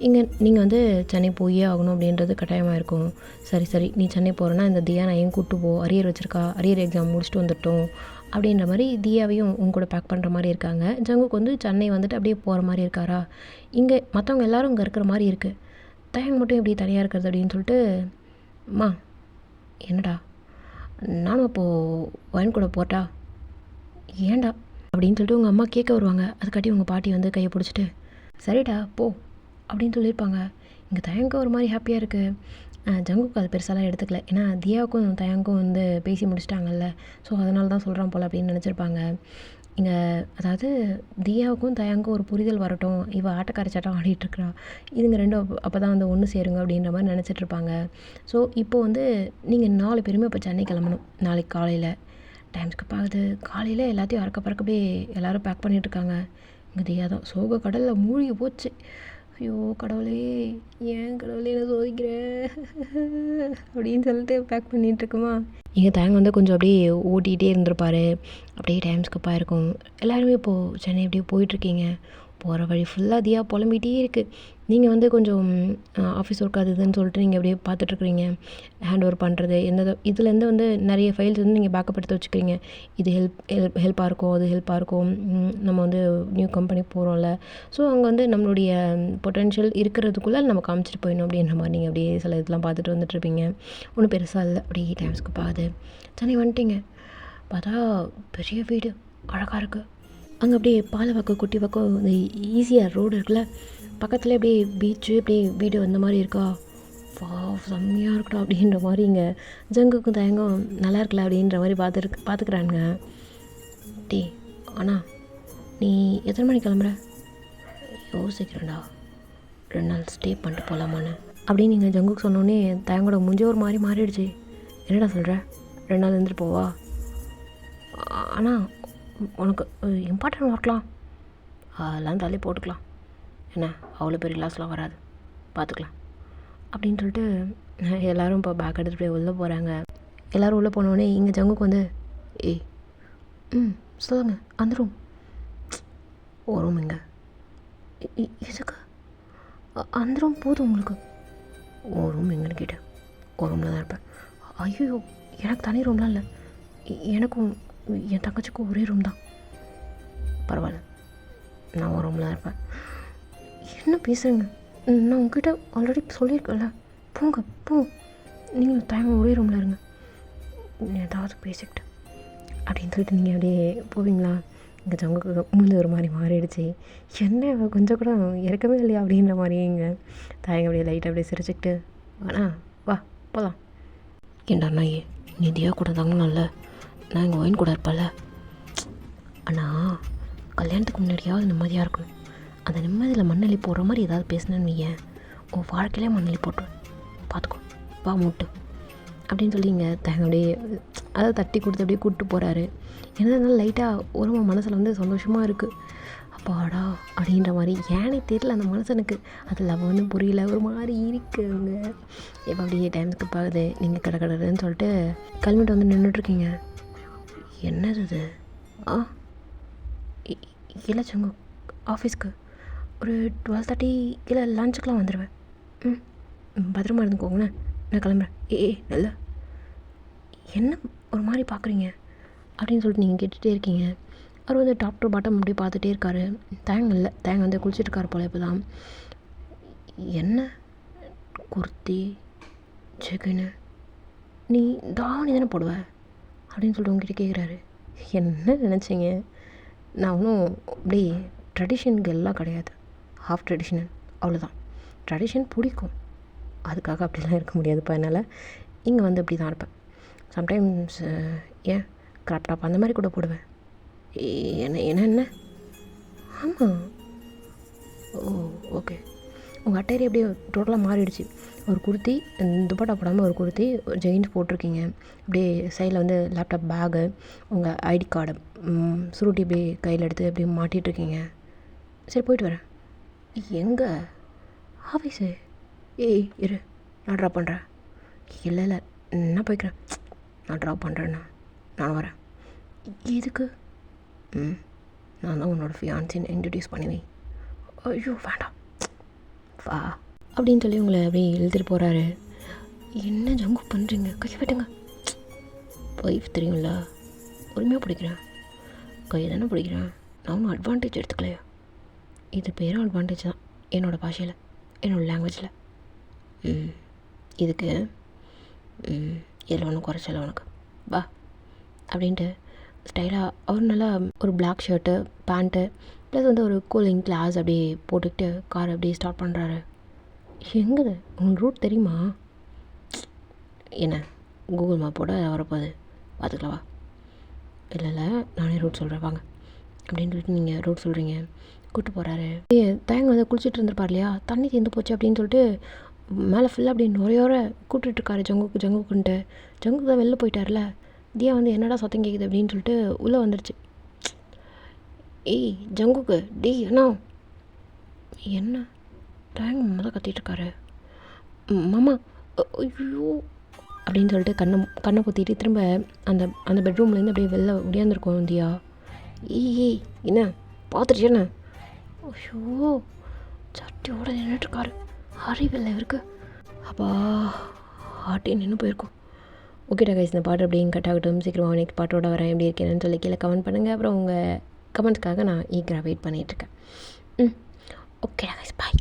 [SPEAKER 1] இங்கே நீங்கள் வந்து சென்னை போயே ஆகணும் அப்படின்றது கட்டாயமாக இருக்கும். சரி நீ சென்னை போகிறேன்னா இந்த தியா நான் ஏன் கூப்பிட்டு போ, அரியர் வச்சுருக்கா, அரியர் எக்ஸாம் முடிச்சுட்டு வந்துட்டோம் அப்படின்ற மாதிரி தியாவையும் உங்க கூட பேக் பண்ணுற மாதிரி இருக்காங்க. ஜங்குக்கு வந்து சென்னை வந்துட்டு அப்படியே போகிற மாதிரி இருக்காரா. இங்கே மற்றவங்க எல்லோரும் இங்கே இருக்கிற மாதிரி இருக்குது, தயங்க மட்டும் எப்படி தனியாக இருக்கிறது அப்படின்னு சொல்லிட்டு. அம்மா என்னடா நானும் அப்போது ஒயின் கூட போட்டா ஏன்டா அப்படின்னு சொல்லிட்டு உங்கள் அம்மா கேட்க வருவாங்க. அதுக்காட்டி உங்கள் பாட்டி வந்து கையை பிடிச்சிட்டு சரிடா போ அப்படின்னு சொல்லியிருப்பாங்க. இங்கே தயங்கம் ஒரு மாதிரி ஹாப்பியாக இருக்குது. ஜங்குக்கு அது பெருசாலாம் எடுத்துக்கல, ஏன்னா தியாவுக்கும் தயங்கும் வந்து பேசி முடிச்சிட்டாங்கல்ல, ஸோ அதனால தான் சொல்கிறான் போல் அப்படின்னு நினச்சிருப்பாங்க. இங்கே அதாவது தியாவுக்கும் தயங்கும் ஒரு புரிதல் வரட்டும், இவள் ஆட்டக்கார சட்டம் ஆடிட்டுருக்குறா, இதுங்க ரெண்டும் அப்போ தான் வந்து ஒன்று சேருங்க அப்படின்ற மாதிரி நினச்சிட்ருப்பாங்க. ஸோ இப்போ வந்து நீங்கள் 4 பேருமே இப்போ சென்னை கிளம்பணும் நாளைக்கு காலையில். டைம் ஸ்கிப் ஆகுது. காலையில் எல்லாத்தையும் அறக்க பறக்க அப்படியே எல்லோரும் பேக் பண்ணிகிட்ருக்காங்க. இங்கே தியா தான் சோக கடலில் மூழ்கி போச்சு. ஐயோ கடவுளே, ஏன் கடவுளே என்ன சோதிக்கிறேன் அப்படின்னு சொல்லிட்டு பேக் பண்ணிகிட்ருக்குமா. எங்கள் தேங்க வந்து கொஞ்சம் அப்படியே ஓட்டிகிட்டே இருந்திருப்பார். அப்படியே டைம் ஸ்கிப் ஆகிருக்கும். எல்லாருமே இப்போது சென்னை அப்படியே போயிட்டுருக்கீங்க. போகிற வழி ஃபுல்லாக தியா புலம்பிகிட்டே இருக்குது. நீங்கள் வந்து கொஞ்சம் ஆஃபீஸ் ஒர்க் அது இதுன்னு சொல்லிட்டு நீங்கள் அப்படியே பார்த்துட்ருக்குறீங்க. ஹேண்ட் ஓவர் பண்ணுறது எந்த இதுலேருந்து வந்து நிறைய ஃபைல்ஸ் வந்து நீங்கள் பேக்கப் எடுத்து வச்சுக்கிறீங்க. இது ஹெல்ப்பாக இருக்கும், அது ஹெல்ப்பாக இருக்கும். நம்ம வந்து நியூ கம்பெனி போகிறோம்ல, ஸோ அங்கே வந்து நம்மளுடைய பொட்டென்ஷியல் இருக்கிறதுக்குள்ளே நம்ம காமிச்சிட்டு போயிடணும் அப்படின்ற மாதிரி நீங்கள் அப்படியே சில இதெல்லாம் பார்த்துட்டு வந்துட்டுருப்பீங்க. ஒன்றும் பெருசாக இல்லை, அப்படியே டைம் ஸ்கிப் ஆகுது. சென்னை வந்துட்டிங்க. பார்த்தா பெரிய வீடு அழகாக இருக்குது. அங்கே அப்படியே பாலவாக்கம் குட்டி பக்கம் இந்த ஈஸியாக ரோடு இருக்குல்ல, பக்கத்தில் அப்படியே பீச்சு அப்படியே வீடு அந்த மாதிரி இருக்கா. வா செம்மையாக இருக்கா அப்படின்ற மாதிரி இங்கே ஜங்குக்கும் தயங்கும் நல்லா இருக்கல அப்படின்ற மாதிரி பார்த்துக்கிறானுங்க. டே அண்ணா நீ எத்தனை மணிக்கு கிளம்புற? யோசிக்கிறேன்டா, 2 நாள் ஸ்டே பண்ணிட்டு போகலாமான்னு அப்படின்னு நீங்கள் ஜங்குக்கு சொன்னோன்னே தயங்கோட மூஞ்ச ஒரு மாதிரி மாறிடுச்சு. என்னடா சொல்கிற, 2 நாள் இருந்துட்டு போவா? ஆனால் உனக்கு இம்பார்ட்டன்ட் ஒர்க்லாம் அதெல்லாம் தள்ளி போட்டுக்கலாம், என்ன அவ்வளோ பெரிய லாஸ்லாம் வராது, பார்த்துக்கலாம் அப்படின்னு சொல்லிட்டு எல்லோரும் இப்போ பேக் எடுத்துகிட்டு போய் உள்ளே போகிறாங்க. எல்லோரும் உள்ளே போனோடனே இங்கே ஜங்குக்கு வந்து ஏய் சொல்லுங்க அந்த ரூம் ஒரு ரூம் இங்கே எதுக்கு அந்த ரூம் போதும் உங்களுக்கு? ஒரு ரூம் எங்கன்னு கேட்டேன். ஒரு ரூமில் தான் இருப்பேன். ஐயோ எனக்கு தனி ரூம்லாம் இல்லை, எனக்கும் என் தங்கச்சிக்கும் ஒரே ரூம் தான். பரவாயில்ல நான் ஒரு ரூமில் தான் இருப்பேன். என்ன பேசுகிறேங்க, நான் உங்ககிட்ட ஆல்ரெடி சொல்லியிருக்கேன்ல, போங்க நீங்கள் டைம் ஒரே ரூமில் இருங்க, ஏதாவது பேசிக்கிட்டு அப்படின்னு சொல்லிட்டு நீங்கள் அப்படியே போவீங்களா? இங்கே ஜங்குக்கு மூஞ்சி ஒரு மாதிரி மாறிடுச்சு. என்ன கொஞ்சம் கூட இறக்கவே இல்லையா அப்படின்ற மாதிரி இங்கே தாயங்க அப்படியே லைட்டாக அப்படியே சிரிச்சுக்கிட்டு வா போகலாம். ஏண்டா நாயே நிதியாக கூட தாங்கணும்ல, நான் எங்கள் ஒயின் கூட இருப்பேன்ல. ஆனால் கல்யாணத்துக்கு முன்னாடியாவது நிம்மதியாக இருக்கணும். அந்த நிம்மதியில் மண்ணெளி போடுற மாதிரி ஏதாவது பேசினேன்னு ஏன் உன் வாழ்க்கையிலே மண்ணெளி போட்டுருவேன், பார்த்துக்கோ வா மூட்டு அப்படின்னு சொல்லி இங்கே தேங்க அப்படியே அதை தட்டி கொடுத்து அப்படியே கூப்பிட்டு போகிறாரு. என்னதுனால லைட்டாக ஒரு மனசில் வந்து சந்தோஷமாக இருக்குது. அப்பாடா அப்படின்ற மாதிரி ஏனே தெரியல அந்த மனுஷனுக்கு, அது லவ் ஒன்றும் புரியல, ஒரு மாதிரி இருக்குங்க. இப்போ அப்படியே டைம் ஸ்கிப் ஆகுது. நீங்கள் கடன்னு சொல்லிட்டு கிளம்பிட்டு வந்து நின்றுட்டுருக்கீங்க. என்னது இது? இல்லை சங்கு ஆஃபீஸ்க்கு ஒரு 12:30 இல்லை லஞ்சுக்கெலாம் வந்துடுவேன். பத்திரமா இருந்துக்கோங்கண்ணே, நான் கிளம்புறேன். இல்லை என்ன ஒரு மாதிரி பார்க்குறீங்க அப்படின்னு சொல்லிட்டு நீங்கள் கேட்டுகிட்டே இருக்கீங்க. அவர் வந்து டாப் டு பாட்டம் அப்படியே பார்த்துட்டே இருக்காரு. தேங்க வந்து குளிச்சுட்ருக்காரு போல். இப்போ தான் என்ன குர்த்தி ஜெகனு நீ தாவணி தானே போடுவ அப்படின்னு சொல்லிட்டு உங்ககிட்ட கேட்குறாரு. என்ன நினச்சிங்க, நான் ஒன்றும் அப்படி ட்ரெடிஷனுக்கு எல்லாம் கிடையாது, ஹாஃப் ட்ரெடிஷ்னல் அவ்வளோதான். ட்ரெடிஷன் பிடிக்கும், அதுக்காக அப்படிலாம் இருக்க முடியாதுப்பா என்னால். இங்கே வந்து அப்படி தான் இருப்பேன். சம்டைம்ஸ் ஏன் கிராப் டாப் அந்த மாதிரி கூட போடுவேன். என்ன ஆமாம் ஓ ஓகே. உங்கள் அட்டையரி அப்படியே டோட்டலாக மாறிடுச்சு. ஒரு குர்த்தி துப்பட்டா போடாமல் ஒரு குர்த்தி ஒரு ஜெயின்ஸ் போட்டிருக்கீங்க. அப்படியே சைடில் வந்து லேப்டாப் பேகு, உங்கள் ஐடி கார்டு சுருட்டி அப்படியே கையில் எடுத்து அப்படியே மாட்டிகிட்ருக்கீங்க. சரி போயிட்டு வரேன். எங்கே? ஆஃபீஸு. இரு நான் ட்ராப் பண்ணுறேன். இல்லை நான் போய்க்கிறேன், நான் ட்ராப் பண்ணுறேண்ணா, நான் வரேன். எதுக்கு? நான் தான் உன்னோட ஃபியான்சின்னு இன்ட்ரடியூஸ் பண்ணுவேன். ஐயோ வேண்டாம் வா அப்படின்னு சொல்லி உங்களை அப்படியே இழுத்துட்டு போகிறாரு. என்ன ஜங்கு பண்ணுறீங்க, கை விட்டுங்க. ஒய்ஃப் தெரியும்ல, உரிமையாக பிடிக்கிறேன், கையை தானே பிடிக்கிறேன், நான் ஒன்றும் அட்வான்டேஜ் எடுத்துக்கலையா. இது பேரும் அட்வான்டேஜ் தான் என்னோடய பாஷையில், என்னோடய லாங்குவேஜில். இதுக்கு இதில் ஒன்றும் குறைச்சல உனக்கு, வா அப்படின்ட்டு ஸ்டைலாக அவர் நல்லா ஒரு பிளாக் ஷர்ட்டு பேண்ட்டு ப்ளஸ் வந்து ஒரு கூலிங் கிளாஸ் அப்படியே போட்டுக்கிட்டு கார் அப்படியே ஸ்டார்ட் பண்ணுறாரு. எங்கே உங்களுக்கு ரூட் தெரியுமா? என்ன கூகுள் மேப்போட வரப்போகுது பார்த்துக்கலவா? இல்லை நானே ரூட் சொல்கிறேன் வாங்க அப்படின்னு சொல்லிட்டு நீங்கள் ரூட் சொல்கிறீங்க. கூப்பிட்டு போகிறாரு. தயங்க வந்து குளிச்சுட்டு இருந்திருப்பார் இல்லையா, தண்ணி தீர்ந்து போச்சு அப்படின்னு சொல்லிட்டு மேலே ஃபுல்லாக அப்படி நுரையோர கூப்பிட்டுருக்காரு ஜங்குக்குன்ட்டு. ஜங்குக்கு தான் வெளில போயிட்டார்ல. தியா வந்து என்னடா சத்தம் கேட்குது அப்படின்னு சொல்லிட்டு உள்ளே வந்துடுச்சு. ஏய் ஜங்குக்கு டே என்ன டேங் தான் கத்திட்டுருக்காரு. மாமா ஐயோ அப்படின்னு சொல்லிட்டு கண்ணை பொத்திட்டு திரும்ப அந்த பெட்ரூம்லேருந்து அப்படியே வெளில ஒடியாந்துருக்கோம் தியா. ஏய் என்ன பார்த்துட்டு என்ன? ஐயோ சட்டியோட நின்றுட்டுருக்காரு, அறிவில்லை இவருக்கு. அப்பா ஹார்ட்டே நின்று போயிருக்கும். ஓகேடா கைஸ், இந்த பாட்டு அப்படியே கட் ஆகட்டும். சீக்கிரமாக நெக்ஸ்ட் பாட்டோட வரேன் எப்படி இருக்கேன்னு சொல்லி கீழே கமெண்ட் பண்ணுங்கள். அப்புறம் உங்கள் கமெண்ட்ஸ்க்காக நான் ஈகராக வெயிட் பண்ணிகிட்ருக்கேன். ஓகேடா கைஸ், பாய்.